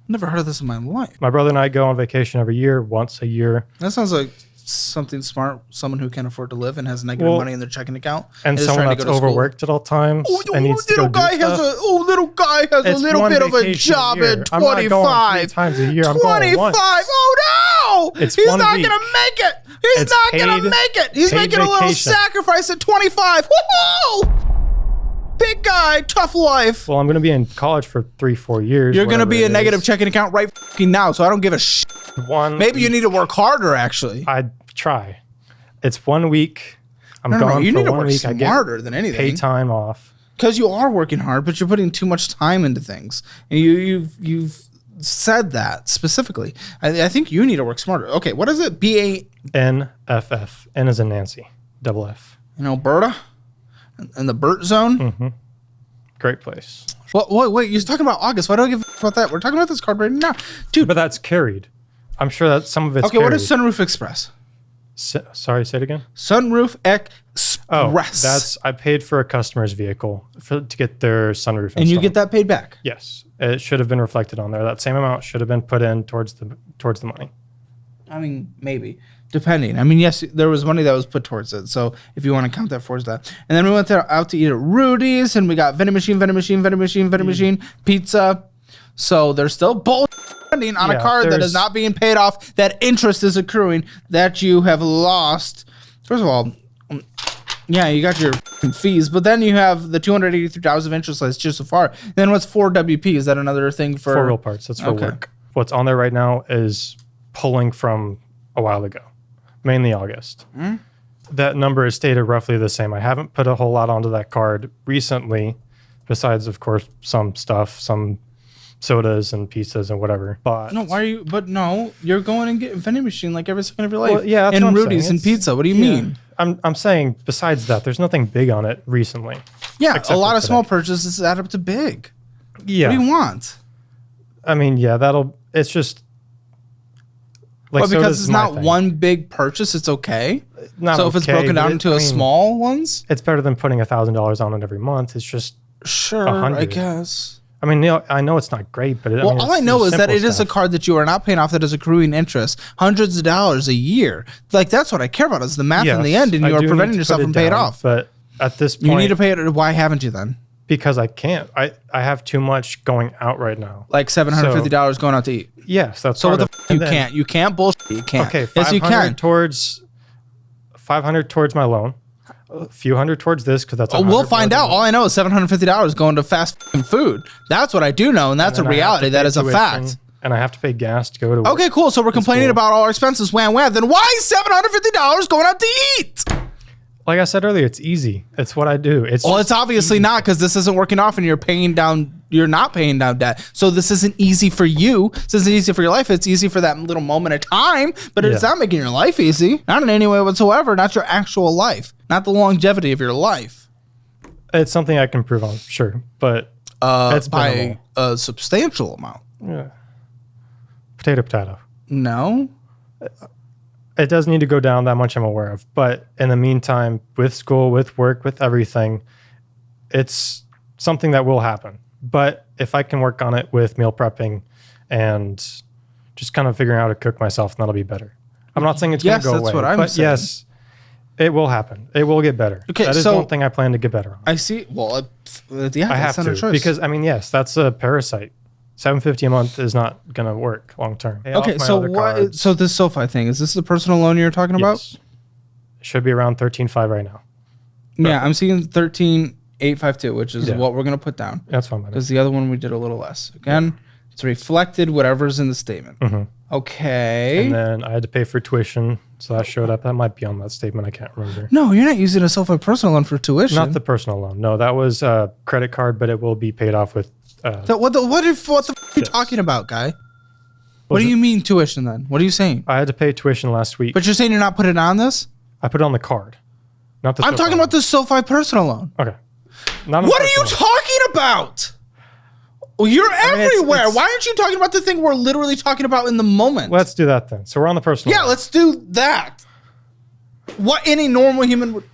Never heard of this in my life. My brother and I go on vacation every year, once a year. That sounds like something smart. Someone who can't afford to live and has negative money in their checking account, and someone that's overworked at all times. Little guy has a little bit of a job at 25. I'm not going 3 times a year. I'm 25. Going once. Oh no! He's not gonna make it. He's not gonna make it. He's making a little sacrifice at 25. Woo-hoo! Big guy, tough life. Well, I'm going to be in college for 3-4 years. You're going to be a negative checking account right now, so I don't give a shit. Maybe you need to work harder, actually. I'd try. It's 1 week. I'm gone you for need to 1 work week. smarter than anything. Pay time off. Because you are working hard, but you're putting too much time into things. And you've said that specifically. I think you need to work smarter. Okay, what is it? BANFF. N is in Nancy. Double F. In Alberta? In the Burt zone? Mm-hmm. Great place. Well, wait, you're talking about August. Why do I give a f- about that? We're talking about this card right now. Dude. But that's carried. I'm sure that some of it's Okay, carried. what is Sunroof Express? Sorry, say it again. Sunroof Express. Oh, I paid for a customer's vehicle to get their sunroof installed. And you get that paid back? Yes. It should have been reflected on there. That same amount should have been put in towards the money. I mean, maybe. Depending. I mean, yes, there was money that was put towards it. So if you want to count that towards that. And then we went out to eat at Rudy's, and we got vending machine, pizza. So there's still bullshit on a card that is not being paid off, that interest is accruing, that you have lost. First of all, yeah, you got your fees, but then you have the $283 of interest that's just so far. Then what's 4WP? Is that another thing for... 4 wheel parts. That's for work. What's on there right now is pulling from a while ago, mainly August. That number is stated roughly the same. I haven't put a whole lot onto that card recently, besides, of course, some stuff, some sodas and pizzas and whatever. But no, why are you? But no, you're going and getting vending machine like every second of your life. Well, yeah, and Rudy's and pizza. What do you mean? I'm saying besides that, there's nothing big on it recently. Yeah, a lot of small purchases add up to big. Yeah. What do you want? I mean, yeah, it's just like, well, because it's not one big purchase, it's okay. So if it's broken down into small ones, it's better than putting $1,000 on it every month. It's just sure, I guess. I mean, I know it's not great, but all I know is that it is a card that you are not paying off that is accruing interest, hundreds of dollars a year. Like, that's what I care about is the math in the end, and you are preventing yourself from paying it off. But at this point, you need to pay it. Why haven't you then? Because I can't. I have too much going out right now. Like $750 going out to eat. Yes, that's so. What the f- you can't? You can't bullshit. You can't. Okay, yes, you can. $500 towards my loan. A few hundred towards this because that's. We'll find out. All I know is $750 going to fast food. That's what I do know, and that's a reality. That is a fact. And I have to pay gas to go to work. Okay, cool. So we're complaining about all our expenses. Wham. Then why is $750 going out to eat? Like I said earlier, it's easy. It's what I do. It's obviously easy. not, because this isn't working off and you're not paying down debt. So this isn't easy for you. This isn't easy for your life. It's easy for that little moment of time, but it's not making your life easy. Not in any way whatsoever. Not your actual life. Not the longevity of your life. It's something I can improve on, sure. But it's by a substantial amount. Yeah. Potato. No. It does need to go down, that much I'm aware of. But in the meantime, with school, with work, with everything, it's something that will happen. But if I can work on it with meal prepping and just kind of figuring out how to cook myself, then that'll be better. I'm not saying it's going to go away. Yes, that's what I'm saying. Yes, it will happen. It will get better. Okay, that is one thing I plan to get better on. I see. Well, I have to. Because, I mean, yes, that's a parasite. $750 a month is not gonna work long term. Okay, so what? So this SoFi thing, is this the personal loan you're talking about? Yes. It should be around 13.5 right now. Yeah, I'm seeing 13.852, which is what we're gonna put down. That's fine. Because the other one we did a little less. Again, it's reflected whatever's in the statement. Mm-hmm. Okay. And then I had to pay for tuition, so that showed up. That might be on that statement. I can't remember. No, you're not using a SoFi personal loan for tuition. Not the personal loan. No, that was a credit card, but it will be paid off with. What the are you talking about, guy? What do you mean tuition then? What are you saying? I had to pay tuition last week. But you're saying you're not putting it on this? I put it on the card, not the. I'm talking about the SoFi personal loan. Okay. What are you talking about? Well, you're everywhere. Why aren't you talking about the thing we're literally talking about in the moment? Let's do that then. So we're on the personal. Yeah, let's do that. What any normal human would.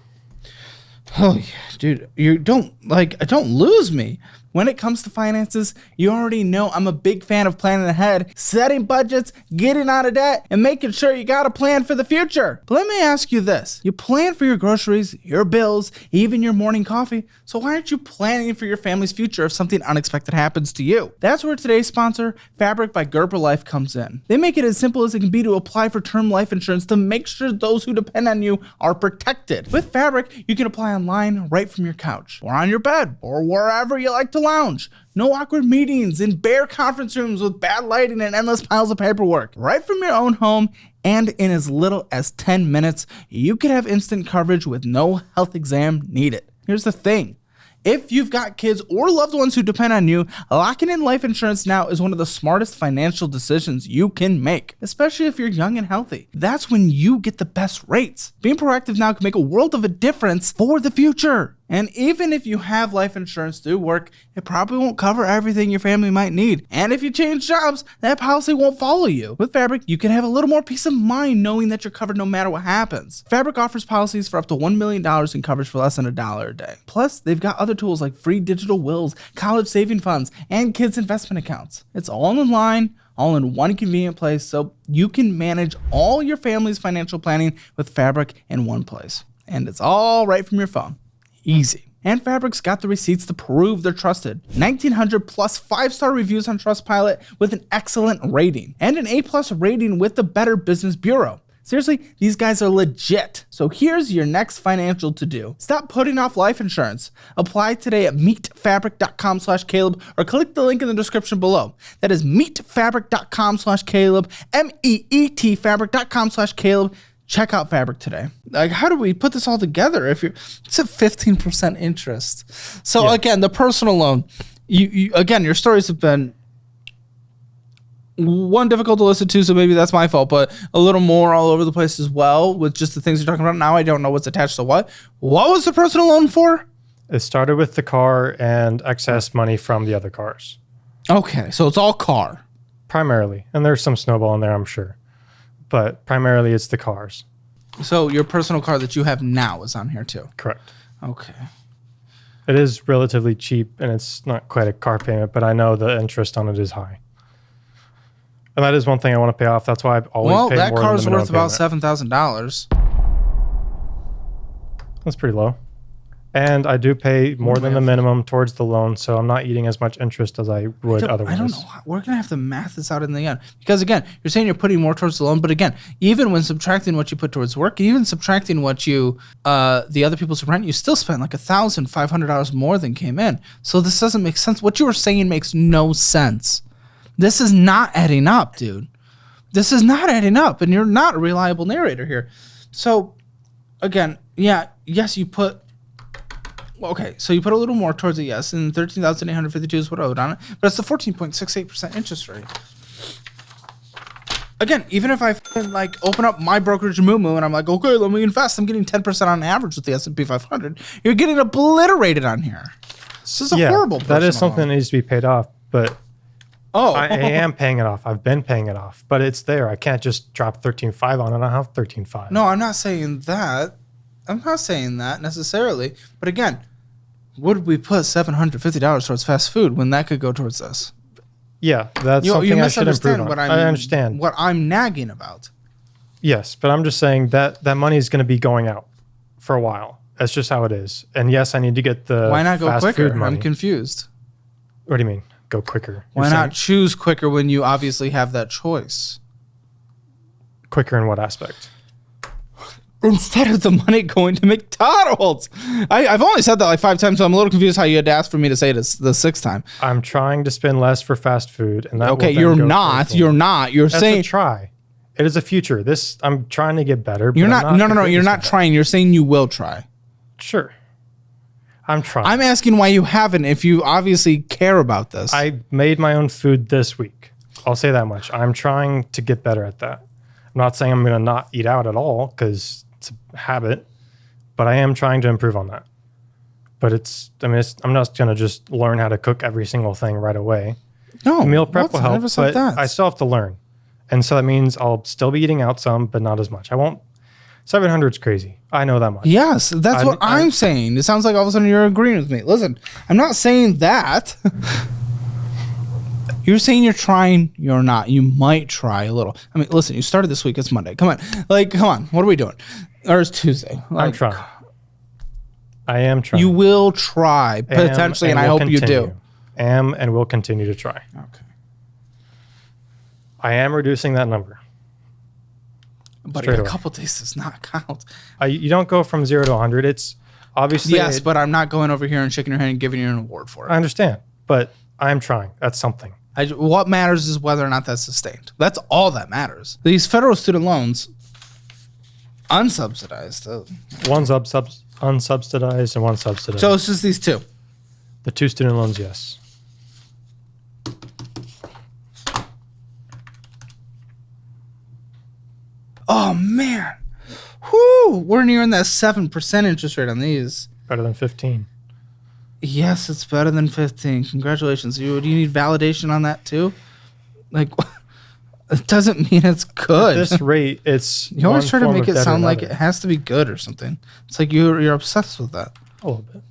Oh yeah, dude, don't lose me. When it comes to finances, you already know I'm a big fan of planning ahead, setting budgets, getting out of debt, and making sure you got a plan for the future. But let me ask you this. You plan for your groceries, your bills, even your morning coffee. So why aren't you planning for your family's future if something unexpected happens to you? That's where today's sponsor, Fabric by Gerber Life, comes in. They make it as simple as it can be to apply for term life insurance to make sure those who depend on you are protected. With Fabric, you can apply online right from your couch, or on your bed, or wherever you like to lounge. No awkward meetings in bare conference rooms with bad lighting and endless piles of paperwork. Right from your own home, and in as little as 10 minutes, you could have instant coverage with no health exam needed. Here's the thing. If you've got kids or loved ones who depend on you, locking in life insurance now is one of the smartest financial decisions you can make, especially if you're young and healthy. That's when you get the best rates. Being proactive now can make a world of a difference for the future. And even if you have life insurance through work, it probably won't cover everything your family might need. And if you change jobs, that policy won't follow you. With Fabric, you can have a little more peace of mind knowing that you're covered no matter what happens. Fabric offers policies for up to $1 million in coverage for less than $1 a day. Plus, they've got other tools like free digital wills, college saving funds, and kids investment accounts. It's all in line, all in one convenient place, so you can manage all your family's financial planning with Fabric in one place. And it's all right from your phone. Easy. And Fabric's got the receipts to prove they're trusted. 1,900 plus 5-star reviews on Trustpilot with an excellent rating. And an A+ rating with the Better Business Bureau. Seriously, these guys are legit. So here's your next financial to-do. Stop putting off life insurance. Apply today at meetfabric.com/Caleb or click the link in the description below. That is meetfabric.com/Caleb, MEET fabric.com/Caleb. Check out Fabric today. Like, how do we put this all together? It's at 15% interest. So again, the personal loan, you again, your stories have been one difficult to listen to, so maybe that's my fault, but a little more all over the place as well with just the things you're talking about. Now I don't know what's attached to what. What was the personal loan for? It started with the car and excess money from the other cars. Okay, so it's all car. Primarily. And there's some snowball in there, I'm sure. But primarily it's the cars. So your personal car that you have now is on here too? Correct. Okay. It is relatively cheap, and it's not quite a car payment, but I know the interest on it is high. And that is one thing I want to pay off. That's why I've always paid more than the minimum that car's worth about payment. $7,000. That's pretty low. And I do pay more than the minimum towards the loan, so I'm not eating as much interest as I would otherwise. I don't know. We're going to have to math this out in the end. Because, again, you're saying you're putting more towards the loan. But, again, even when subtracting what you put towards work, even subtracting what you, the other people's rent, you still spent like $1,500 more than came in. So this doesn't make sense. What you were saying makes no sense. This is not adding up, dude. This is not adding up. And you're not a reliable narrator here. So, again, yes, you put... Okay, so you put a little more towards it, yes, and 13,852 is what I owed on it, but it's the 14.68% interest rate. Again, even if I open up my brokerage Moo and I'm like, okay, let me invest, I'm getting 10% on average with the S&P 500. You're getting obliterated on here. This is a horrible. That is something that needs to be paid off, but I am paying it off. I've been paying it off, but it's there. I can't just drop 13.5 on it. I have 13.5. No, I'm not saying that. I'm not saying that necessarily, but again, would we put $750 towards fast food when that could go towards this? Yeah, that's something I should improve on. I understand what I'm nagging about. Yes, but I'm just saying that money is going to be going out for a while. That's just how it is. And yes, I need to get the Why not go fast quicker? food money. I'm confused. What do you mean, go quicker? Why not choose quicker when you obviously have that choice? Quicker in what aspect? Instead of the money going to McDonald's. I've only said that like 5 times, so I'm a little confused how you had to ask for me to say it the 6th time. I'm trying to spend less for fast food, and that okay, you're not. You're not. You're That's saying a try. It is a future. I'm trying to get better. You're not. No. You're not trying. You're saying you will try. Sure. I'm trying. I'm asking why you haven't. If you obviously care about this. I made my own food this week. I'll say that much. I'm trying to get better at that. I'm not saying I'm going to not eat out at all because it's a habit, but I am trying to improve on that. But I'm not going to just learn how to cook every single thing right away. No, meal prep will help, but that. I still have to learn. And so that means I'll still be eating out some, but not as much. I won't. 700 is crazy. I know that much. Yes, that's what I'm saying. It sounds like all of a sudden you're agreeing with me. Listen, I'm not saying that. You're saying you're trying, you're not. You might try a little. I mean, listen, you started this week. It's Monday. Come on. Come on. What are we doing? Or it's Tuesday. I'm trying. I am trying. You will try, potentially, and I hope you do. Am and will continue to try. Okay. I am reducing that number. But a couple days does not count. You don't go from 0 to 100. It's obviously... Yes, but I'm not going over here and shaking your hand and giving you an award for it. I understand, but I'm trying. That's something. What matters is whether or not that's sustained. That's all that matters. These federal student loans, unsubsidized. One's unsubsidized and one's subsidized. So it's just these two. The 2 student loans, yes. Oh, man. Whoo! We're nearing that 7% interest rate on these. Better than 15. Yes, it's better than 15. Congratulations. Do you need validation on that too? Like, it doesn't mean it's good. At this rate, it's you always try to make it sound like it has to be good or something. It's like you're obsessed with that. A little bit.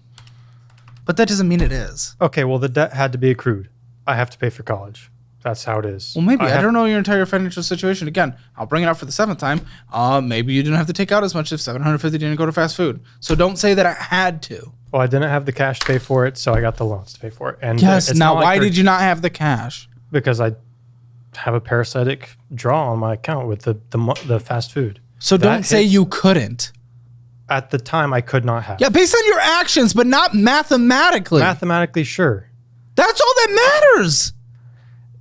But that doesn't mean it is. Okay, well, the debt had to be accrued. I have to pay for college. That's how it is. Well, maybe. I don't know your entire financial situation. Again, I'll bring it up for the 7th time. Maybe you didn't have to take out as much if $750 didn't go to fast food. So don't say that I had to. Well, I didn't have the cash to pay for it, so I got the loans to pay for it. And yes, now why did you not have the cash? Because I have a parasitic draw on my account with the fast food. So don't say you couldn't. At the time, I could not have. Yeah, based on your actions, but not mathematically. Mathematically, sure. That's all that matters.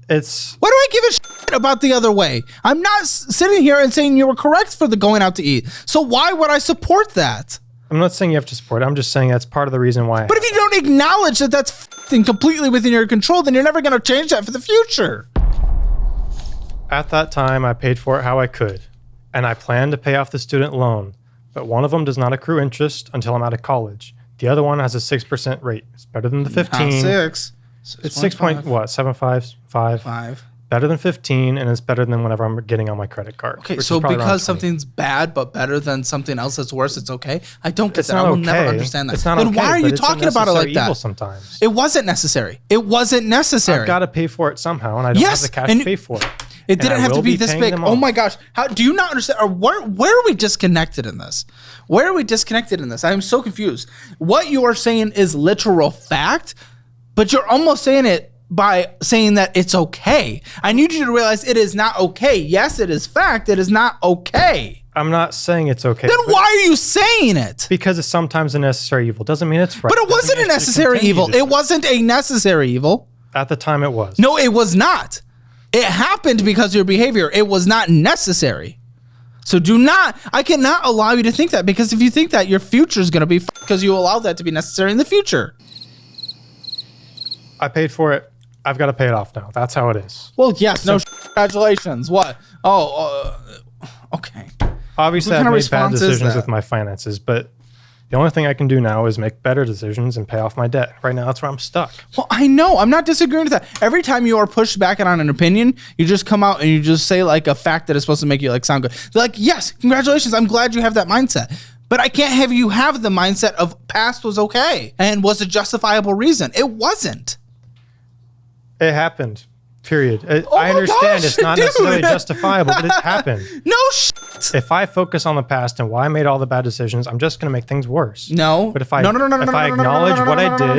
Why do I give a shit about the other way? I'm not sitting here and saying you were correct for the going out to eat. So why would I support that? I'm not saying you have to support it. I'm just saying that's part of the reason why. But if you don't acknowledge that that's completely within your control, then you're never going to change that for the future. At that time, I paid for it how I could, and I planned to pay off the student loan. But one of them does not accrue interest until I'm out of college. The other one has a 6% rate. It's better than the 15. Not 6. It's 6.75. 5. Better than 15, and it's better than whatever I'm getting on my credit card. Okay, so because something's bad but better than something else that's worse, it's okay? I don't get that. I will never understand that. It's not then okay, why are you talking about it like that? Sometimes. It wasn't neccery. It wasn't necessary. I've got to pay for it somehow, and I don't have the cash to pay for it. It didn't have to be this big. Oh my gosh. How do you not understand? Or where are we disconnected in this? Where are we disconnected in this? I am so confused. What you are saying is literal fact, but you're almost saying it by saying that it's okay. I need you to realize it is not okay. Yes, it is fact. It is not okay. I'm not saying it's okay. Then why are you saying it? Because it's sometimes a necessary evil. Doesn't mean it's right. But it wasn't a necessary evil. It wasn't a necessary evil. At the time it was. No, it was not. It happened because of your behavior. It was not necessary. So I cannot allow you to think that, because if you think that, your future is going to be because you allow that to be necessary in the future. I paid for it. I've got to pay it off now. That's how it is. Well, yes. No, congratulations. What? Okay. Obviously, I've made bad decisions with my finances, but the only thing I can do now is make better decisions and pay off my debt. Right now, that's where I'm stuck. Well, I know. I'm not disagreeing with that. Every time you are pushed back on an opinion, you just come out and you just say like a fact that is supposed to make you like sound good. They're like, yes, congratulations. I'm glad you have that mindset. But I can't have you have the mindset of past was okay and was a justifiable reason. It wasn't. It happened. Period. I understand it's not necessarily justifiable, but it happened. No If I focus on the past and why I made all the bad decisions, I'm just going to make things worse. No. But if I acknowledge what I did and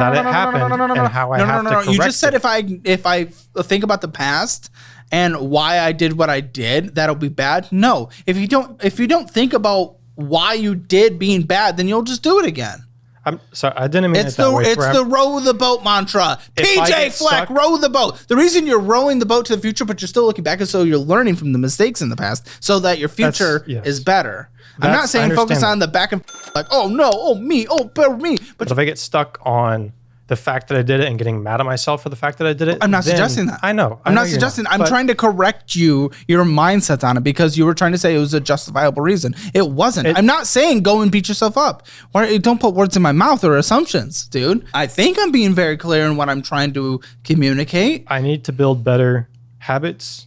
that it happened and how I have to correct it. You just said if I think about the past and why I did what I did, that'll be bad. No. If you don't think about why you did being bad, then you'll just do it again. I'm sorry, I didn't mean it that way. It's the row the boat mantra. PJ Fleck, row the boat. The reason you're rowing the boat to the future, but you're still looking back, is so you're learning from the mistakes in the past, so that your future is better. I'm not saying focus on the back and like, oh no, oh me, oh better me. But if I get stuck on the fact that I did it and getting mad at myself for the fact that I did it, I'm not suggesting that. I know. I'm not suggesting. I'm trying to correct your mindset on it, because you were trying to say it was a justifiable reason. It wasn't. I'm not saying go and beat yourself up. Don't put words in my mouth or assumptions, dude. I think I'm being very clear in what I'm trying to communicate. I need to build better habits.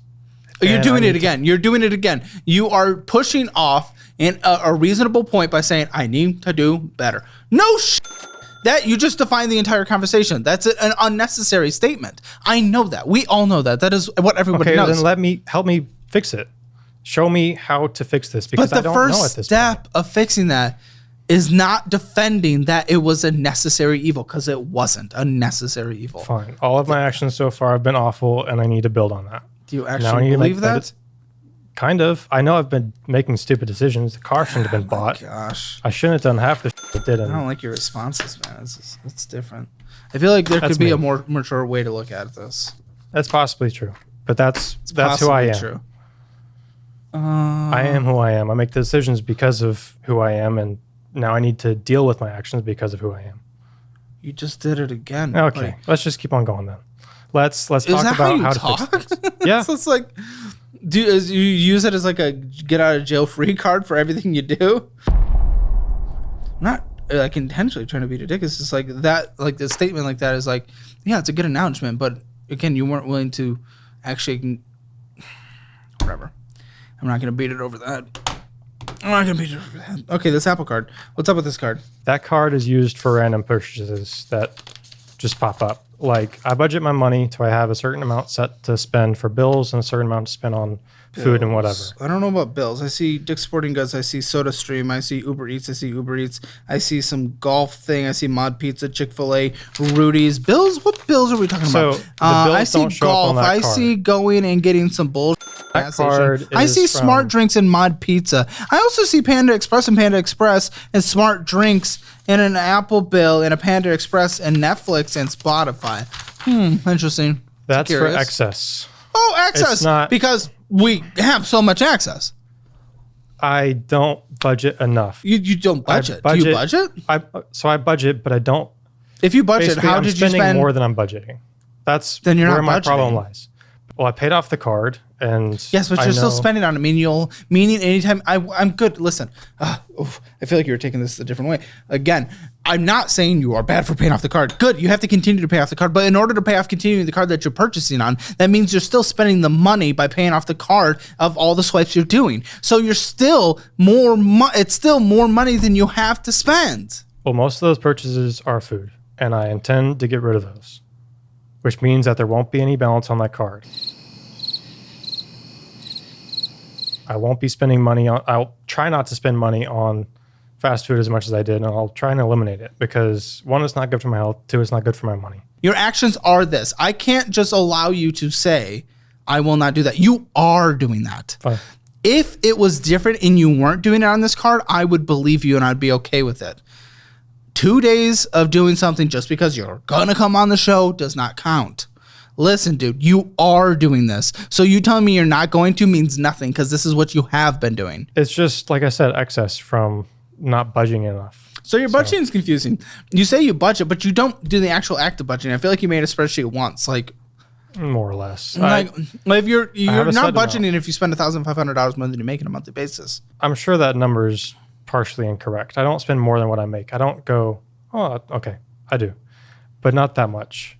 You're doing it again. You're doing it again. You are pushing off in a reasonable point by saying, I need to do better. No that you just defined the entire conversation. That's an unnecessary statement. I know that. We all know that. That is what everybody knows. Then help me fix it. Show me how to fix this, because I don't know at this point. But the first step of fixing that is not defending that it was a necessary evil, because it wasn't a necessary evil. Fine. All of my actions so far have been awful, and I need to build on that. Do you actually believe that? Kind of. I know I've been making stupid decisions. The car shouldn't have been bought. Gosh. I shouldn't have done half the shit I did. I don't like your responses, man. It's different. I feel like there could be a more mature way to look at this. That's possibly true. But that's who I am. True. I am who I am. I make the decisions because of who I am, and now I need to deal with my actions because of who I am. You just did it again. Okay. Let's just keep on going then. Let's talk about how to fix this. Yeah. So it's like, you use it as like a get out of jail free card for everything you do? like intentionally trying to be a dick. It's just like that, like the statement like that is like, yeah, it's a good announcement, but again, you weren't willing to actually, whatever. I'm not gonna beat it over that. Okay, this Apple Card. What's up with this card? That card is used for random purchases that just pop up. Like, I budget my money so I have a certain amount set to spend for bills and a certain amount to spend on food and whatever. I don't know about bills. I see Dick's Sporting Goods. I see SodaStream. I see Uber Eats. I see some golf thing. I see Mod Pizza, Chick-fil-A, Rudy's. Bills? What bills are we talking about? The bills I see don't show up golf. on that I card. see going and getting some bullshit. That card I is see from- Smart Drinks and Mod Pizza. I also see Panda Express and Panda Express and Smart Drinks and an Apple Bill and a Panda Express and Netflix and Spotify. Interesting. That's for Curious. excess. Oh, access. It's not- because we have so much access. I don't budget enough. You don't budget. Do you budget? I budget, but I don't. If you budget, Basically, how I'm did you spending spend more than I'm budgeting. That's Then you're where not my budgeting. problem lies. Well, I paid off the card, and Yes, but I you're still know- spending on it. Meaning anytime I'm good. Listen, I feel like you were taking this a different way. Again, I'm not saying you are bad for paying off the card. Good, you have to continue to pay off the card. But in order to pay off continuing the card that you're purchasing on, that means you're still spending the money by paying off the card of all the swipes you're doing. So you're still it's still more money than you have to spend. Well, most of those purchases are food, and I intend to get rid of those, which means that there won't be any balance on that card. I won't be spending money on. I'll try not to spend money on fast food as much as I did, and I'll try and eliminate it because one, it's not good for my health. Two, it's not good for my money. Your actions are this. I can't just allow you to say, I will not do that. You are doing that. Fine. If it was different and you weren't doing it on this card, I would believe you and I'd be okay with it. 2 days of doing something just because you're going to come on the show does not count. Listen, dude, you are doing this. So you telling me you're not going to means nothing because this is what you have been doing. It's just, like I said, excess from not budgeting enough. So your budgeting is confusing. You say you budget, but you don't do the actual act of budgeting. I feel like you made a spreadsheet once. Like More or less. if you're have a not set budgeting if you spend $1,500 more than you make on a monthly basis. I'm sure that number is partially incorrect. I don't spend more than what I make. I don't go, oh, okay, I do, but not that much.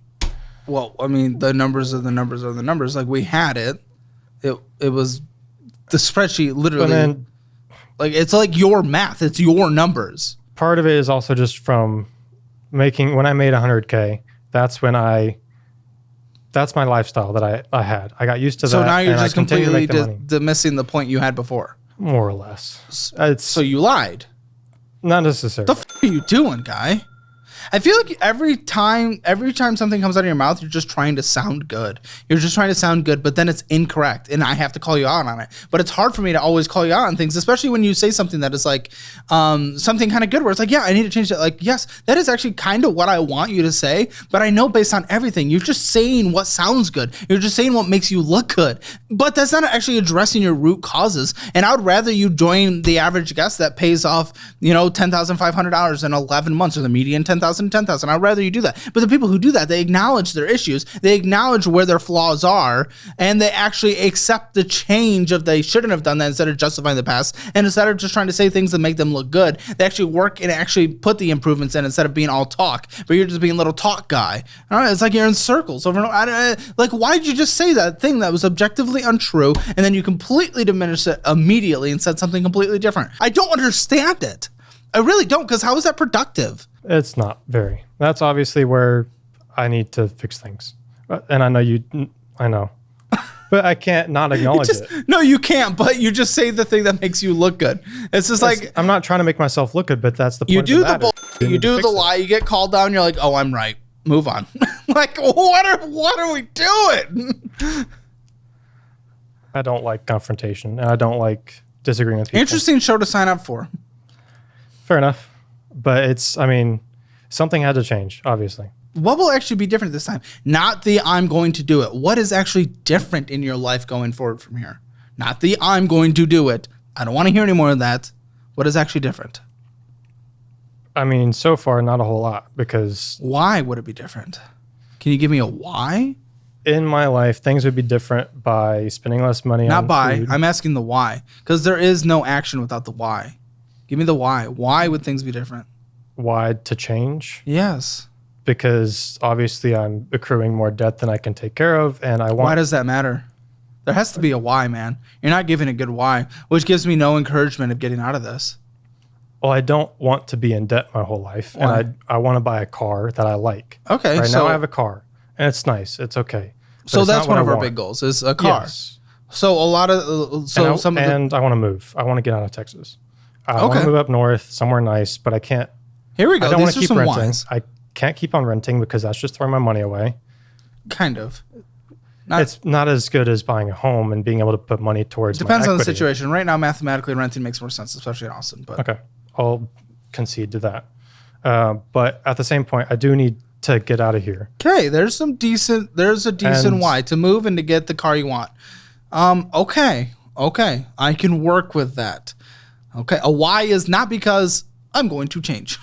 Well, I mean, the numbers are the numbers are the numbers. Like we had it. It was the spreadsheet literally. But then Like it's like your math. It's your numbers. part of it is also just from making, when I made 100K, that's my lifestyle that I had. I got used to that. So now you're and just I continue to completely make the money. missing the point you had before. More or less. It's So you lied. not necessarily. The f are you doing, guy? I feel like every time something comes out of your mouth, you're just trying to sound good. You're just trying to sound good, but then it's incorrect, and I have to call you out on it. But it's hard for me to always call you out on things, especially when you say something that is like something kind of good, where it's like, yeah, I need to change that. Like, yes, that is actually kind of what I want you to say, but I know based on everything, you're just saying what sounds good. You're just saying what makes you look good, but that's not actually addressing your root causes. And I would rather you join the average guest that pays off, $10,500 in 11 months, or the median 10,000. I'd rather you do that. But the people who do that, they acknowledge their issues, they acknowledge where their flaws are, and they actually accept the change of they shouldn't have done that instead of justifying the past. And instead of just trying to say things that make them look good, they actually work and actually put the improvements in instead of being all talk. But you're just being a little talk guy. All right, it's like you're in circles over. Like, why did you just say that thing that was objectively untrue, and then you completely diminished it immediately and said something completely different? I don't understand it. I really don't, because how is that productive? It's not very. That's obviously where I need to fix things. And I know. But I can't not acknowledge it. No, you can't, but you just say the thing that makes you look good. It's just like, I'm not trying to make myself look good, but that's the point. you do of the matter. you do the lie, you get called down, you're like, oh, I'm right. Move on. Like, what are we doing? I don't like confrontation, and I don't like disagreeing with people. Interesting show to sign up for. Fair enough. But something had to change, obviously. What will actually be different this time? Not the I'm going to do it. What is actually different in your life going forward from here? Not the I'm going to do it. I don't want to hear any more of that. What is actually different? I mean, so far, not a whole lot, because Why would it be different? Can you give me a why? in my life, things would be different by spending less money Not on by. food. I'm asking the why. Because there is no action without the why. Give me the why. Why would things be different? why to change. Yes. Because obviously I'm accruing more debt than I can take care of, and I want. Why does that matter? There has to be a why, man. You're not giving a good why, which gives me no encouragement of getting out of this. Well, I don't want to be in debt my whole life, Why? and I want to buy a car that I like. Okay, Right so now I have a car, and it's nice. It's okay. But so it's that's not what one of I our want. big goals is a car. Yes. So a lot of And I want to move. I want to get out of Texas. I want Okay. to move up north, somewhere nice, but I can't. Here we go. I don't want These to are keep some renting. whys. I can't keep on renting because that's just throwing my money away. Kind of. It's not as good as buying a home and being able to put money towards. Depends my on the equity. situation. Right now, mathematically, renting makes more sense, especially in Austin. But Okay, I'll concede to that. But at the same point, I do need to get out of here. okay, there's a decent And- why to move and to get the car you want. Okay, I can work with that. Okay, a why is not because I'm going to change.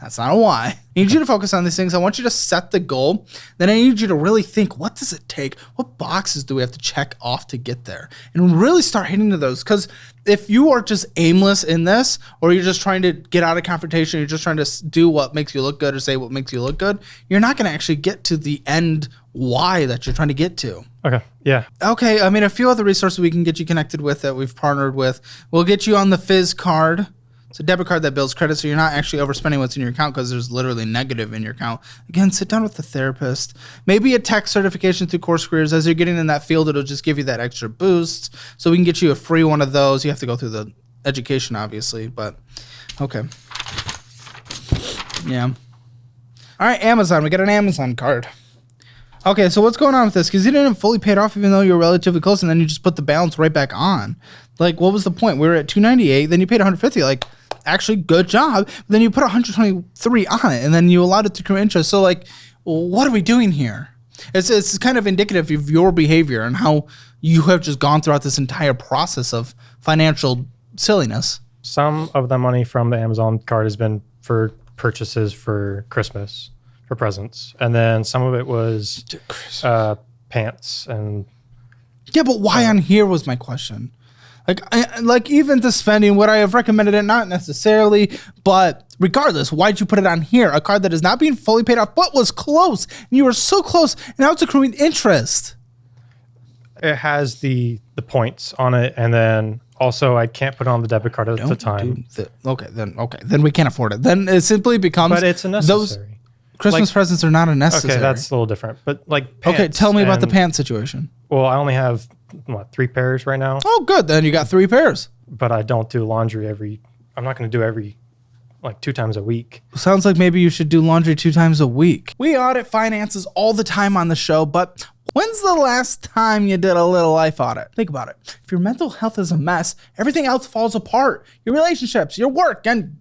That's not a why. I need you to focus on these things. I want you to set the goal. Then I need you to really think, what does it take? What boxes do we have to check off to get there? And really start hitting to those. Because if you are just aimless in this, or you're just trying to get out of confrontation, you're just trying to do what makes you look good or say what makes you look good, you're not going to actually get to the end why that you're trying to get to. Okay, yeah. Okay, I mean, a few other resources we can get you connected with that we've partnered with. We'll get you on the Fizz card. It's a debit card that builds credit, so you're not actually overspending what's in your account because there's literally negative in your account. Again, sit down with the therapist. Maybe a tech certification through Course Careers. As you're getting in that field, it'll just give you that extra boost. So we can get you a free one of those. You have to go through the education, obviously, but okay. Yeah. All right, Amazon. We got an Amazon card. Okay, so what's going on with this? Because you didn't fully pay it off even though you were relatively close, and then you just put the balance right back on. Like, what was the point? We were at $298, then you paid $150. Like, actually, good job. But then you put $123 on it, and then you allowed it to accrue interest. So, like, what are we doing here? It's kind of indicative of your behavior and how you have just gone throughout this entire process of financial silliness. Some of the money from the Amazon card has been for purchases for Christmas, for presents. And then some of it was pants. And Yeah, but why on here was my question. Like even the spending, would I have recommended it? Not necessarily, but regardless, why'd you put it on here? A card that is not being fully paid off, but was close. And you were so close, and now it's accruing interest. it has the points on it. And then also I can't put it on the debit card at the time. Okay, then we can't afford it. Then it simply becomes But it's a necessary. those Christmas presents are not a necessary. Okay, that's a little different. But like pants. Okay, tell me about the and- pants situation. Well, I only have, 3 pairs right now. Oh, good. Then you got 3 pairs. But I don't do laundry I'm not going to do every 2 times a week. Sounds like maybe you should do laundry 2 times a week. We audit finances all the time on the show, but when's the last time you did a little life audit? Think about it. If your mental health is a mess, everything else falls apart. Your relationships, your work, and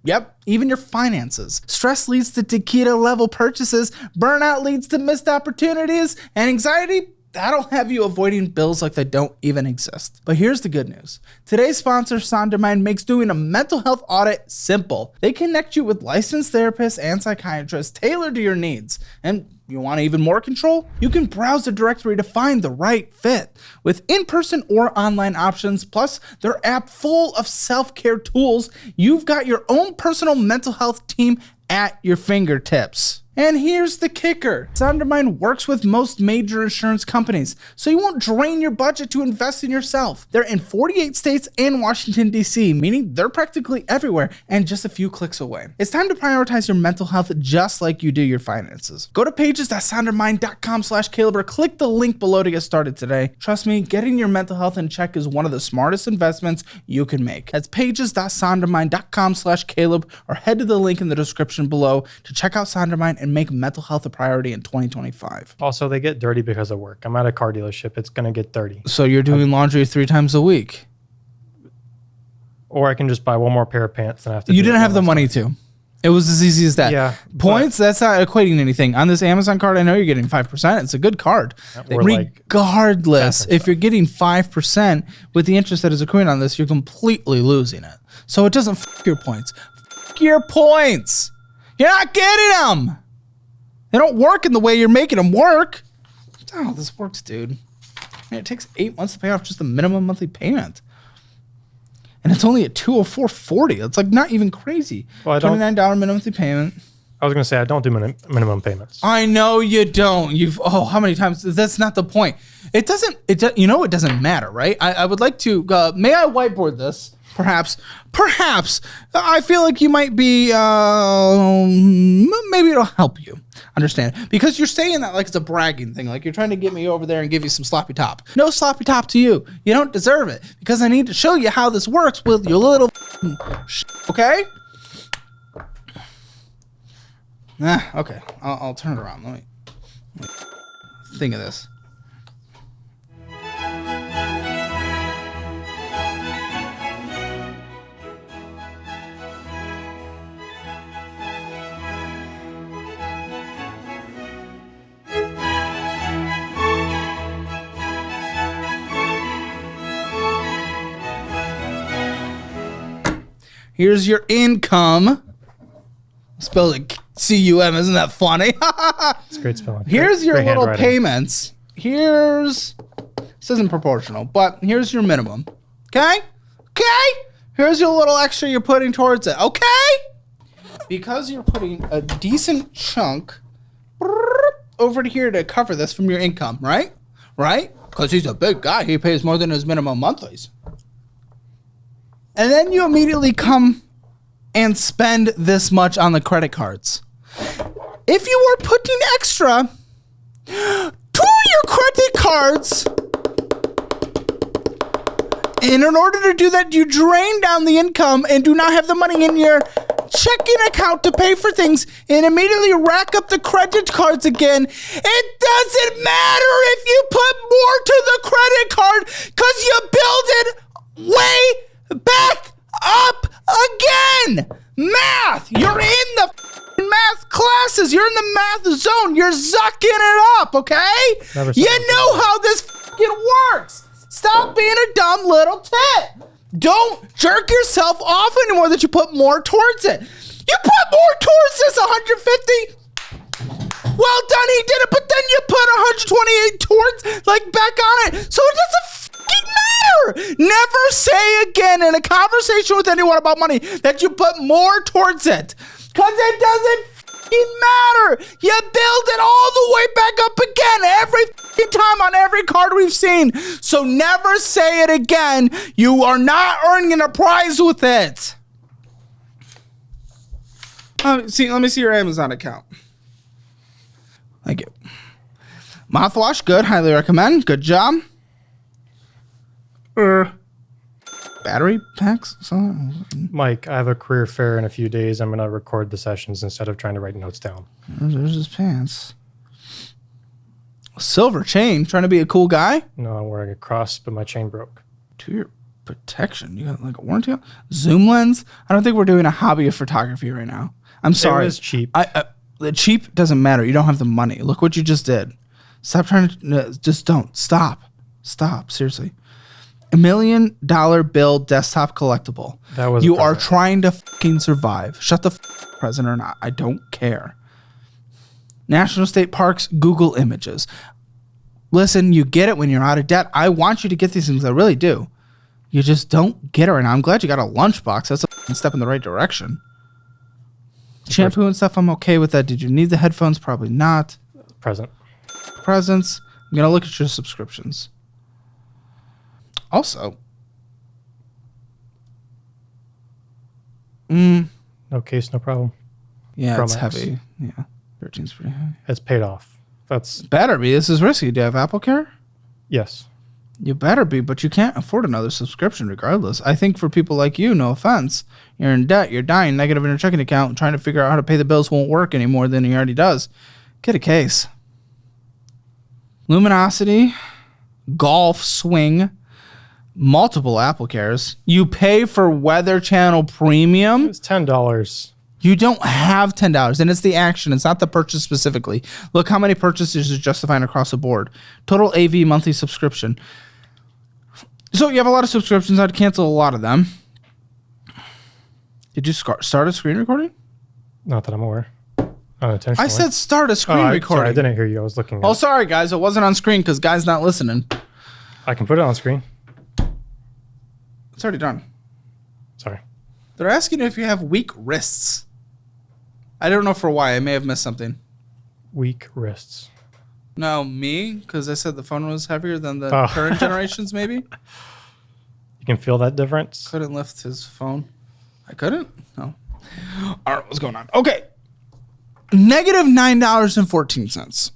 even your finances. Stress leads to tequila level purchases, burnout leads to missed opportunities, and anxiety, that'll have you avoiding bills like they don't even exist. But here's the good news. Today's sponsor, Sondermind, makes doing a mental health audit simple. They connect you with licensed therapists and psychiatrists tailored to your needs. And you want even more control? You can browse the directory to find the right fit. With in-person or online options, plus their app full of self-care tools, you've got your own personal mental health team at your fingertips. And here's the kicker. Sondermind works with most major insurance companies, so you won't drain your budget to invest in yourself. They're in 48 states and Washington, D.C., meaning they're practically everywhere and just a few clicks away. It's time to prioritize your mental health just like you do your finances. Go to pages.sondermind.com/Caleb or click the link below to get started today. Trust me, getting your mental health in check is one of the smartest investments you can make. That's pages.sondermind.com/Caleb or head to the link in the description below to check out Sondermind and make mental health a priority in 2025. Also, they get dirty because of work. I'm at a car dealership. It's going to get dirty. So you're doing laundry 3 times a week. Or I can just buy one more pair of pants and I have to You do it didn't have the one last money to. It was as easy as that. Yeah, Points, that's not equating anything. On this Amazon card, I know you're getting 5%. It's a good card. Or like Regardless, 10%. if you're getting 5% with the interest that is accruing on this, you're completely losing it. So it doesn't f your points. F your points. You're not getting them. They don't work in the way you're making them work. That's not how this works, dude. Man, it takes 8 months to pay off just the minimum monthly payment. and it's only at $204.40. It's like not even crazy. Well, $29 minimum monthly payment. I was going to say I don't do minimum payments. I know you don't. How many times? That's not the point. It doesn't. It doesn't matter, right? I would like to. May I whiteboard this? Perhaps. I feel like you might be. Maybe it'll help you understand, because you're saying that like it's a bragging thing, like you're trying to get me over there and give you some sloppy top. No sloppy top to you. You don't deserve it, because I need to show you how this works with your little okay? Okay. I'll turn it around. Let me think of this. Here's your income. Spelled it C-U-M. Isn't that funny? It's great spelling. Here's your great little handwriting. payments. This isn't proportional, but here's your minimum. Okay? Here's your little extra you're putting towards it. Okay? Because you're putting a decent chunk over to here to cover this from your income, right? Right? Because he's a big guy. He pays more than his minimum monthlies. And then you immediately come and spend this much on the credit cards. If you are putting extra to your credit cards, and in order to do that, you drain down the income and do not have the money in your checking account to pay for things, and immediately rack up the credit cards again. It doesn't matter if you put more to the credit card, because you build it way back up again. Math. You're in the math classes. You're in the math zone. You're zucking it up, okay? You know how this works. Stop being a dumb little tit. Don't jerk yourself off anymore that you put more towards it. You put more towards this 150. Well done, he did it, but then you put 128 towards, like, back on it. So it doesn't matter. Never say again in a conversation with anyone about money that you put more towards it, because it doesn't matter. You build it all the way back up again every time on every card we've seen. So never say it again. You are not earning a prize with it. Let me see your Amazon account. Thank you. Mouthwash, good. Highly recommend. Good job. Battery packs? Mike, I have a career fair in a few days. I'm going to record the sessions instead of trying to write notes down. There's his pants. Silver chain. Trying to be a cool guy? No, I'm wearing a cross, but my chain broke. To your protection. You got like a warranty on? Zoom lens? I don't think we're doing a hobby of photography right now. I'm sorry. It was cheap. The cheap doesn't matter. You don't have the money. Look what you just did. Stop trying to... just don't. Stop. Seriously. $1 million bill desktop collectible. That was you are trying to fucking survive. Shut the present or not. I don't care. National State Parks Google Images. Listen, you get it when you're out of debt. I want you to get these things. I really do. You just don't get it right now. I'm glad you got a lunchbox. That's a step in the right direction. Shampoo and stuff, I'm okay with that. Did you need the headphones? Probably not. Presents. I'm going to look at your subscriptions. Also, no case, no problem. Yeah, Pro it's Max. heavy. Yeah, 13's pretty heavy. It's paid off. That's Better be. This is risky. Do you have Apple Care? yes. You better be, but you can't afford another subscription regardless. I think for people like you, no offense, you're in debt, you're dying, negative in your checking account, trying to figure out how to pay the bills won't work any more than he already does. Get a case. Luminosity, Golf Swing, multiple Apple Cares. You pay for Weather Channel Premium. It's $10. You don't have $10, and it's the action. It's not the purchase specifically. Look how many purchases you're justifying across the board. Total AV monthly subscription. So you have a lot of subscriptions. I'd cancel a lot of them. Did you start a screen recording? Not that I'm aware. Unintentionally. I said start a screen recording. Sorry, I didn't hear you. I was looking. Oh, sorry, guys. It wasn't on screen because Guy's not listening. I can put it on screen. It's already done. Sorry. They're asking if you have weak wrists. I don't know for why. I may have missed something. Weak wrists. No, me? Because I said the phone was heavier than the Oh. current generations, maybe? You can feel that difference? Couldn't lift his phone. I couldn't? No. All right, what's going on? Okay. Negative $9.14.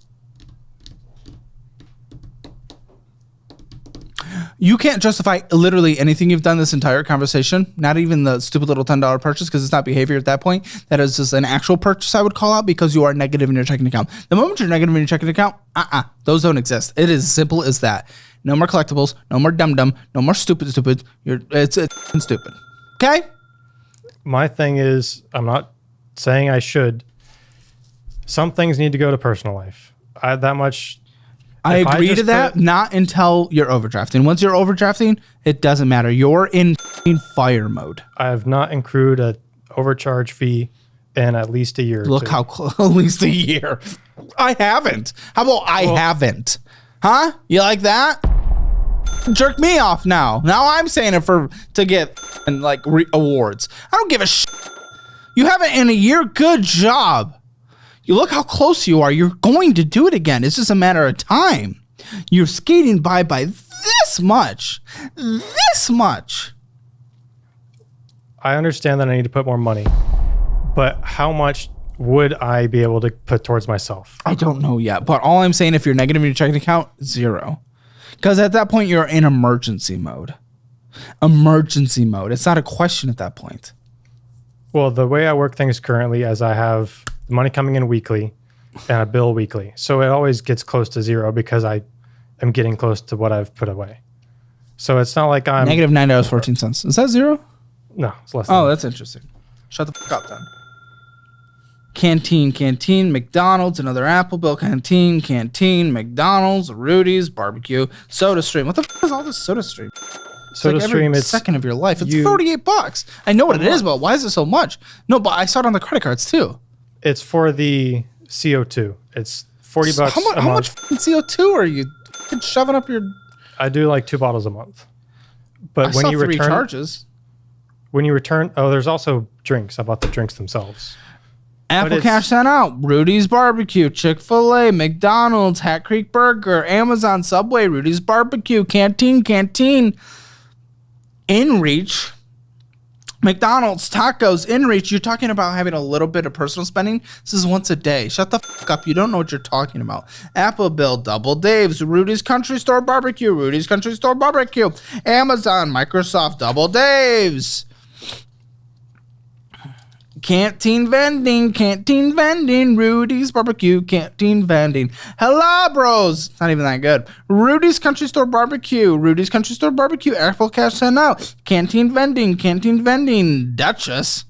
You can't justify literally anything you've done this entire conversation, not even the stupid little $10 purchase, because it's not behavior at that point. That is just an actual purchase I would call out because you are negative in your checking account. The moment you're negative in your checking account, those don't exist. It is as simple as that. No more collectibles, no more dum-dum, no more stupid. It's stupid. Okay? My thing is, I'm not saying I should. Some things need to go to personal life. I agree to that, not until you're overdrafting. Once you're overdrafting, it doesn't matter. You're in fire mode. I have not accrued a overcharge fee in at least a year. Look how close, at least a year. I haven't. How about I haven't? Huh? You like that? Jerk me off now. Now I'm saying it to get awards. I don't give a shit. You haven't in a year. Good job. You look how close you are. You're going to do it again. It's just a matter of time. You're skating by this much. This much. I understand that I need to put more money, but how much would I be able to put towards myself? I don't know yet, but all I'm saying, if you're negative in your checking account, 0. Because at that point, you're in emergency mode. Emergency mode. It's not a question at that point. Well, the way I work things currently is I have money coming in weekly and a bill weekly. So it always gets close to 0 because I am getting close to what I've put away. So it's not like I'm... Negative $9.14. Is that 0? No, it's less than that. That's interesting. Shut the fuck up then. Canteen, McDonald's, another Apple Bill, Canteen, McDonald's, Rudy's, barbecue, SodaStream. What the fuck is all this SodaStream? SodaStream, it's second of your life. It's $38. I know what it is, but why is it so much? No, but I saw it on the credit cards too. It's for the CO2. It's $40 How much fucking CO2 are you shoving up your... I do like 2 bottles a month. But when you return... 3 charges. When you return... Oh, there's also drinks. I bought the drinks themselves. Apple Cash sent out. Rudy's Barbecue, Chick-fil-A, McDonald's, Hat Creek Burger, Amazon, Subway, Rudy's Barbecue, Canteen, InReach, McDonald's, tacos, InReach. You're talking about having a little bit of personal spending. This is once a day. Shut the fuck up. You don't know what you're talking about. Apple Bill, Double Dave's, Rudy's Country Store Barbecue, Amazon, Microsoft, Double Dave's. Canteen vending, Rudy's Barbecue, canteen vending. Hello, bros. It's not even that good. Rudy's Country Store Barbecue, Apple Cash sent out. Canteen vending, Duchess.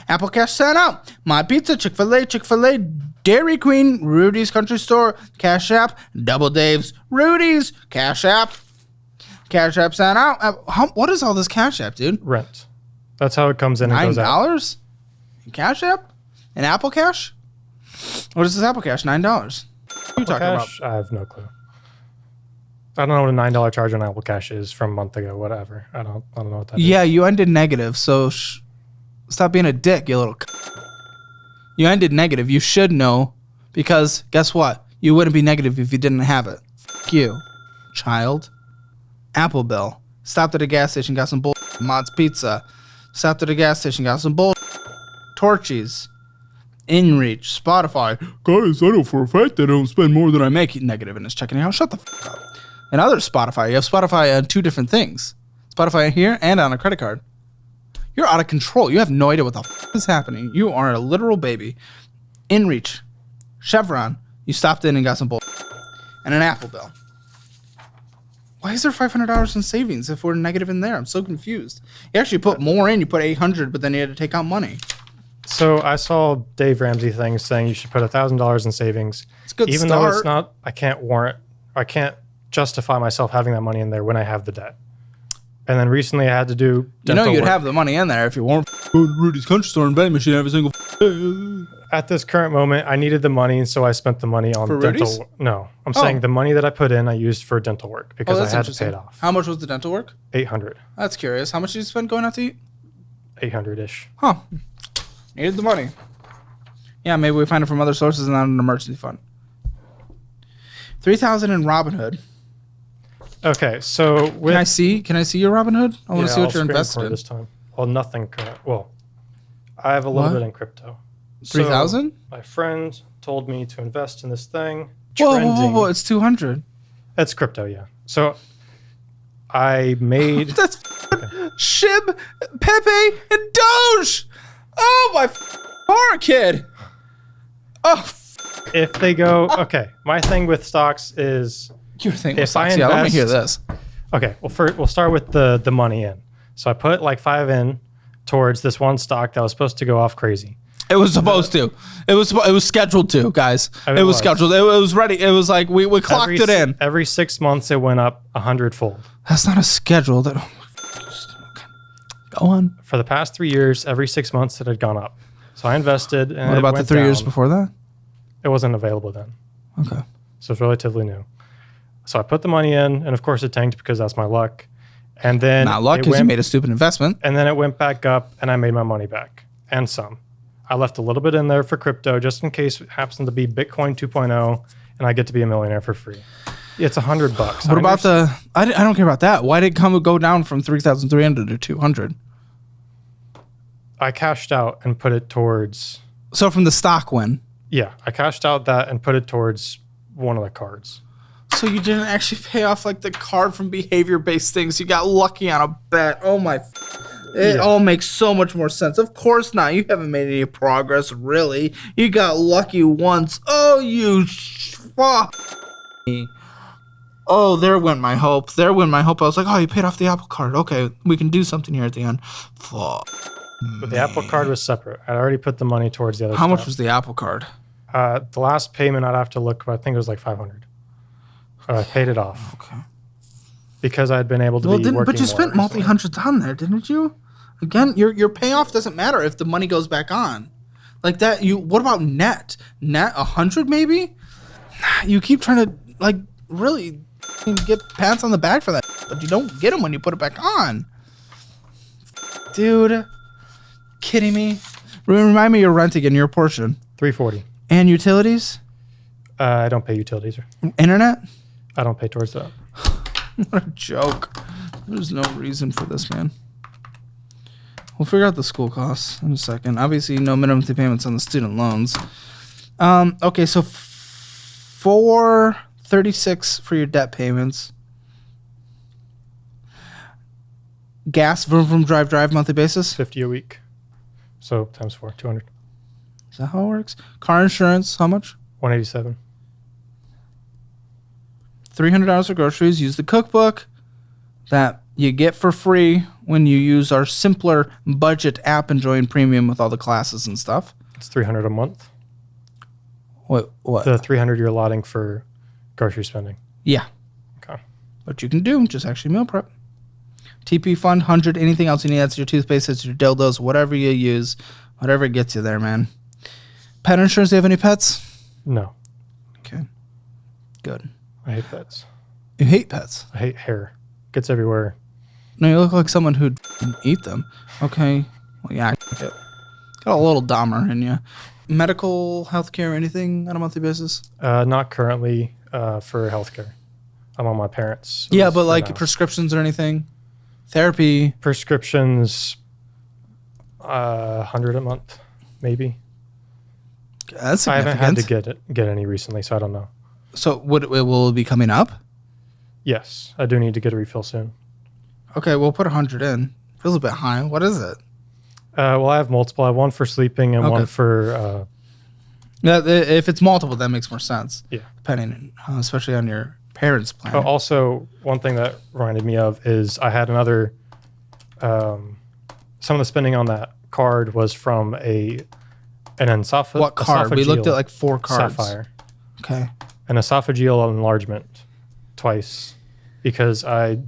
Apple Cash sent out. My Pizza, Chick-fil-A, Dairy Queen, Rudy's Country Store, Cash App, Double Dave's, Rudy's, Cash App sent out. What is all this Cash App, dude? Rent. That's how it comes in and goes out. $9? Cash App? And Apple Cash? What is this Apple Cash? $9. What are you talking about? I have no clue. I don't know what a $9 charge on Apple Cash is from a month ago, whatever. I don't know what that is. Yeah, you ended negative, so stop being a dick, you little You ended negative. You should know, because guess what? You wouldn't be negative if you didn't have it. F you, child. Apple Bill. Stopped at a gas station, got some bull. Mott's Pizza. Stopped at a gas station, got some bull. Torchies, InReach, Spotify. Guys, I know for a fact that I don't spend more than I make. Negative in his checking account. Shut the fuck up. And other Spotify. You have Spotify on 2 different things. Spotify here and on a credit card. You're out of control. You have no idea what the fuck is happening. You are a literal baby. InReach, Chevron. You stopped in and got some bull. And an Apple Bill. Why is there $500 in savings if we're negative in there? I'm so confused. You actually put more in. You put $800, but then you had to take out money. So I saw Dave Ramsey things saying you should put $1,000 in savings. It's a good even start. Though it's not, I can't justify myself having that money in there when I have the debt. And then recently I had to do dental you'd work. have the money in there if you weren't go to Rudy's Country Store and vending machine every single day. At this current moment, I needed the money, so I spent the money on For dental. Rudy's? No, I'm saying the money that I put in, I used for dental work because I had to pay it off. How much was the dental work? $800. That's curious. How much did you spend going out to eat? 800-ish. Huh. Needed the money. Yeah, maybe we find it from other sources and not an emergency fund. 3,000 in Robinhood. Okay, so with... Can I see your Robinhood? I want to see what you're invested in. This time. Well, nothing current. Well, I have a little bit in crypto. 3,000? So my friend told me to invest in this thing. Whoa, it's 200. That's crypto, yeah. So I made... That's Shib, Pepe, and Doge. Oh, my heart, kid. Oh, if they go... Okay, my thing with stocks is... Your thing with stocks, yeah, let me hear this. Okay, well, first, we'll start with the money in. So I put like 5 in towards this one stock that was supposed to go off crazy. It was supposed to. It was scheduled to, guys. It was scheduled. It was ready. It was like we clocked it in. Every 6 months, it went up 100-fold. That's not a schedule. Go on. For the past 3 years, every 6 months, it had gone up. So I invested. And what about the 3 years before that? It wasn't available then. Okay. So it's relatively new. So I put the money in, and of course it tanked because that's my luck. And then not luck because you made a stupid investment. And then it went back up, and I made my money back and some. I left a little bit in there for crypto just in case it happens to be Bitcoin 2.0, and I get to be a millionaire for free. It's $100. What about I don't care about that. Why did it go down from 3,300 to 200? I cashed out and put it towards. So from the stock win. Yeah, I cashed out that and put it towards one of the cards. So you didn't actually pay off like the card from behavior-based things. You got lucky on a bet. Oh my! It all makes so much more sense. Of course not. You haven't made any progress, really. You got lucky once. Oh, you fuck me. Oh, there went my hope. I was like, oh, you paid off the Apple card. Okay, we can do something here at the end. Fuck. But the Apple card was separate. I'd already put the money towards the other. How much was the Apple card? The last payment I'd have to look. I think it was like $500. I paid it off. Okay. Because I'd been able to be working. But you spent multi-hundreds on there, didn't you? Again, your payoff doesn't matter if the money goes back on. Like that, what about net? Net 100 maybe? You keep trying to like really get pats on the back for that, but you don't get them when you put it back on. Dude, kidding me? Remind me your rent again, your portion. $340. And utilities? I don't pay utilities. Internet? I don't pay towards that. What a joke. There's no reason for this, man. We'll figure out the school costs in a second. Obviously, no minimum payments on the student loans. Okay, so $436 for your debt payments. Gas, vroom, drive, monthly basis? $50 a week. So times 4, $200. Is that how it works? Car insurance, how much? $187. $300 for groceries. Use the cookbook that you get for free when you use our simpler budget app and join premium with all the classes and stuff. It's $300 a month. What? The $300 you're allotting for grocery spending. Yeah. Okay. What you can do, just actually meal prep. TP fund, 100, anything else you need. That's your toothpaste, it's your dildos, whatever you use, whatever gets you there, man. Pet insurance, do you have any pets? No. Okay. Good. I hate pets. You hate pets? I hate hair. Gets everywhere. No, you look like someone who'd eat them. Okay. Well, yeah, got a little Dahmer in you. Medical, healthcare, anything on a monthly basis? Not currently for healthcare. I'm on my parents'. Yeah, but like prescriptions or anything? Therapy? Prescriptions, 100 a month, maybe. That's significant. I haven't had to get any recently, so I don't know. So will it be coming up? Yes, I do need to get a refill soon. Okay, we'll put 100 in. Feels a bit high. What is it? Well, I have multiple. I have one for sleeping and one for... Yeah, if it's multiple, that makes more sense. Yeah. Depending, especially on your parents' plan. Also, one thing that reminded me of is I had another... some of the spending on that card was from an esophageal... What card? We looked at like 4 cards. Sapphire. Okay. An esophageal enlargement twice because I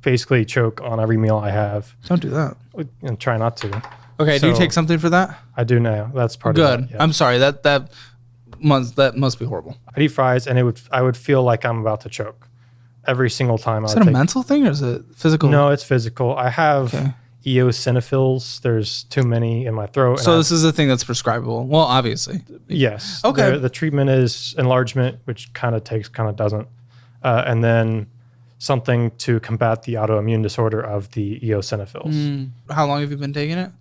basically choke on every meal I have. Don't do that. And try not to. Okay, do you take something for that? I do now. That's part of it. Good. Yeah. I'm sorry. That must be horrible. I'd eat fries and I would feel like I'm about to choke every single time. Is it a mental thing or is it physical? No, it's physical. I have eosinophils. There's too many in my throat. So this is a thing that's prescribable. Well, obviously. Yes. Okay. The treatment is enlargement, which kind of takes, kind of doesn't. And then something to combat the autoimmune disorder of the eosinophils. How long have you been taking it?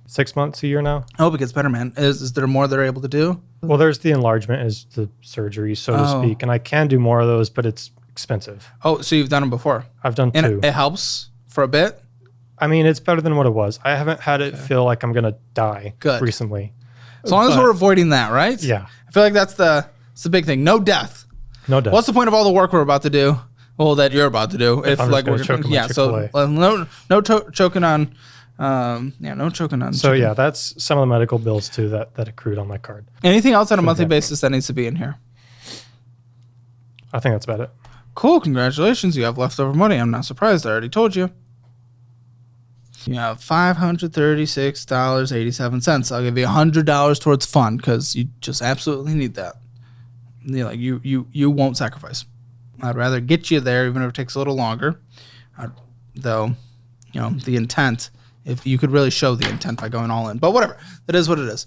6 months, a year now. I hope it gets better, man. Is there more they're able to do? Well, there's the enlargement, is the surgery, so to speak. And I can do more of those, but it's expensive. Oh, so you've done them before? I've done and two. It helps for a bit? I mean, it's better than what it was. I haven't had it feel like I'm going to die recently. As long as we're avoiding that, right? Yeah. I feel like that's the big thing. No death. No death. What's the point of all the work we're about to do? Well, that you're about to do. If I'm just gonna choke on my so no choking on. No choking on. So chicken. yeah, that's some of the medical bills too that accrued on my card. Anything else on a monthly basis that needs to be in here? I think that's about it. Cool. Congratulations. You have leftover money. I'm not surprised. I already told you. You have $536.87. I'll give you $100 towards fun because you just absolutely need that. You won't sacrifice. I'd rather get you there, even if it takes a little longer. Though, the intent, if you could really show the intent by going all in. But whatever. It is what it is.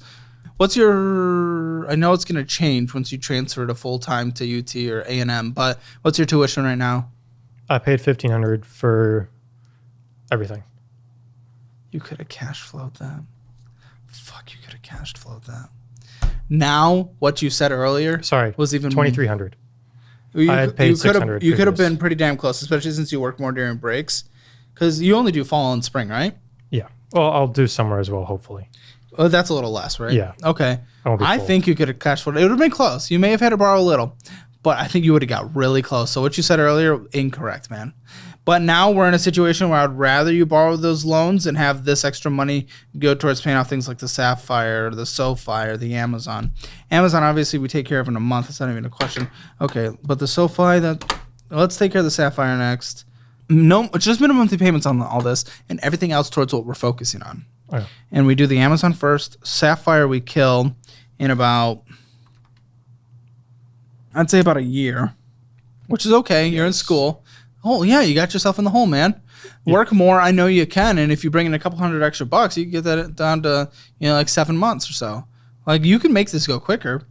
What's your... I know it's going to change once you transfer to full-time to UT or A&M, but what's your tuition right now? I paid $1,500 for everything. You could have cash flowed that. Fuck, you could have cash flowed that. Now, what you said earlier was even $2,300. I had paid $600. You could have been pretty damn close, especially since you work more during breaks. Because you only do fall and spring, right? Yeah. Well, I'll do summer as well, hopefully. Oh, that's a little less, right? Yeah. Okay. I think you could have cash flowed. It would have been close. You may have had to borrow a little, but I think you would have got really close. So what you said earlier, incorrect, man. But now we're in a situation where I'd rather you borrow those loans and have this extra money go towards paying off things like the Sapphire, the SoFi, or the Amazon. Amazon, obviously, we take care of in a month. It's not even a question. Okay, but the SoFi, let's take care of the Sapphire next. No, it's just minimum monthly payments on all this, and everything else towards what we're focusing on. Oh, yeah. And we do the Amazon first. Sapphire we kill in about, I'd say about a year, which is okay. You're in school. Oh, yeah, you got yourself in the hole, man. Yeah. Work more. I know you can. And if you bring in a couple $100 extra, you can get that down to, like 7 months or so. Like, you can make this go quicker.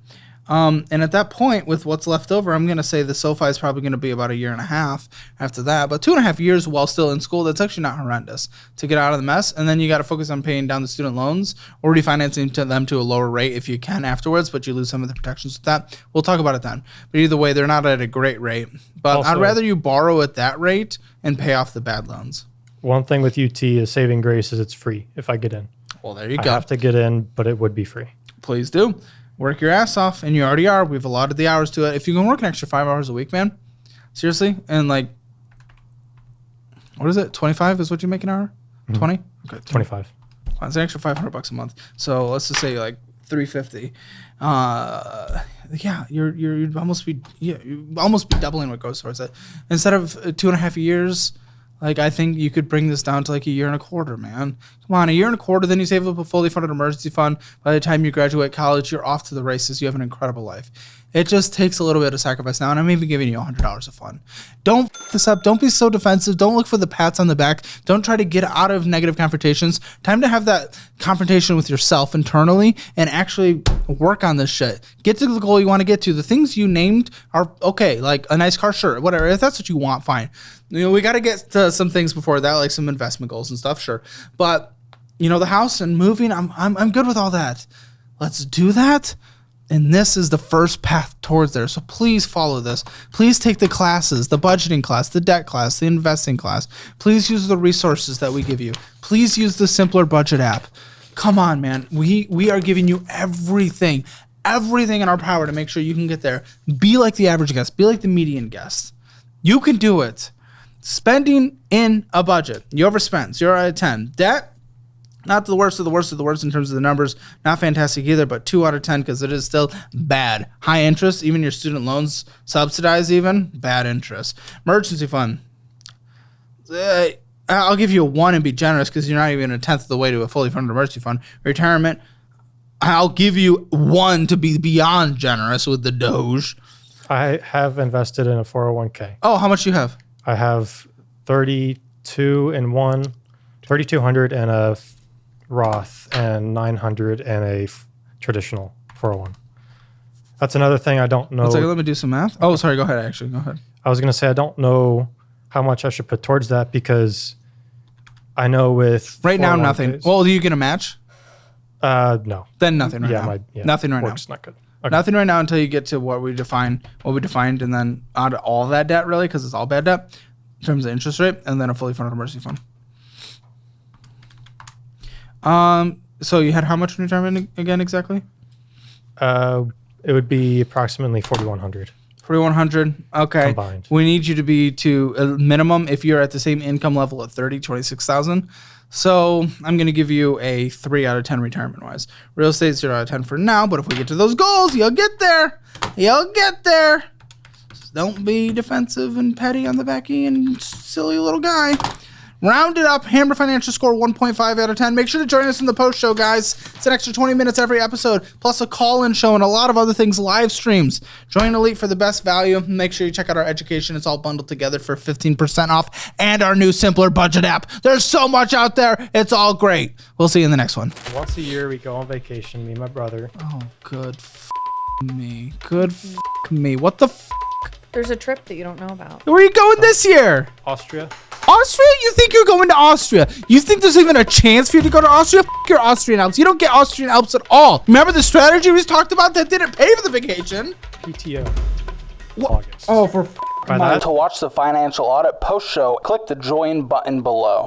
And at that point, with what's left over, I'm going to say the SoFi is probably going to be about 1.5 years after that. But 2.5 years while still in school, that's actually not horrendous to get out of the mess. And then you got to focus on paying down the student loans or refinancing them to a lower rate if you can afterwards, but you lose some of the protections with that. We'll talk about it then. But either way, they're not at a great rate. But also, I'd rather you borrow at that rate and pay off the bad loans. One thing with UT is saving grace is it's free if I get in. Well, there you go. I have to get in, but it would be free. Please do. Work your ass off, and you already are. We've allotted the hours to it. If you can work an extra 5 hours a week, man, seriously, and like, what is it? 25 is what you make an hour? 20? Okay, 25. It's an extra $500 a month. So let's just say like $350. Yeah, you'd almost be doubling what goes towards it. Instead of 2.5 years. Like, I think you could bring this down to like 1.25 years, man. Come on, 1.25 years, then you save up a fully funded emergency fund. By the time you graduate college, you're off to the races. You have an incredible life. It just takes a little bit of sacrifice now, and I'm even giving you $100 of fun. Don't f this up. Don't be so defensive. Don't look for the pats on the back. Don't try to get out of negative confrontations. Time to have that confrontation with yourself internally and actually work on this shit. Get to the goal you want to get to. The things you named are okay, like a nice car, sure, whatever. If that's what you want, fine. We got to get to some things before that, like some investment goals and stuff, sure. But the house and moving, I'm good with all that. Let's do that. And this is the first path towards there. So please follow this. Please take the classes, the budgeting class, the debt class, the investing class. Please use the resources that we give you. Please use the Simpler Budget app. Come on, man. We are giving you everything in our power to make sure you can get there. Be like the average guest. Be like the median guest. You can do it. Spending in a budget. You overspend. 0 out of 10. Debt. Not the worst of the worst of the worst in terms of the numbers. Not fantastic either, but 2 out of 10 because it is still bad. High interest, even your student loans subsidized even, bad interest. Emergency fund. I'll give you a 1 and be generous because you're not even 1/10 of the way to a fully funded emergency fund. Retirement, I'll give you 1 to be beyond generous with the Doge. I have invested in a 401k. Oh, how much do you have? I have 32 in one, 3,200 and a Roth and 900 and a traditional 401. That's another thing I don't know. It's like, let me do some math. Oh, sorry. Go ahead. Actually, go ahead. I was going to say I don't know how much I should put towards that because I know with right now nothing. Well, do you get a match? No. Then nothing right now. Nothing right now. Work's not good. Okay. Nothing right now until you get to what we defined, and then out of all that debt, really, because it's all bad debt in terms of interest rate, and then a fully funded emergency fund. So you had how much in retirement again exactly? It would be approximately 4,100. 4,100. Okay. Combined. We need you to be to a minimum if you're at the same income level at 26,000. So I'm going to give you a 3 out of 10 retirement wise. Real estate 0 out of 10 for now, but if we get to those goals, you'll get there. You'll get there. Just don't be defensive and petty on the backy and silly little guy. Round it up. Hammer Financial score 1.5 out of 10. Make sure to join us in the post show, guys. It's an extra 20 minutes every episode, plus a call-in show and a lot of other things, live streams. Join Elite for the best value. Make sure you check out our education. It's all bundled together for 15% off, and our new Simpler Budget app. There's so much out there. It's all great. We'll see you in the next one. Once a year, we go on vacation, me and my brother. Oh, good me. Good me. What the There's a trip that you don't know about. Where are you going this year? Austria. Austria? You think you're going to Austria? You think there's even a chance for you to go to Austria? F your Austrian Alps. You don't get Austrian Alps at all. Remember the strategy we talked about that didn't pay for the vacation? PTO. What? August. Oh, for By that, to watch the financial audit post show, click the join button below.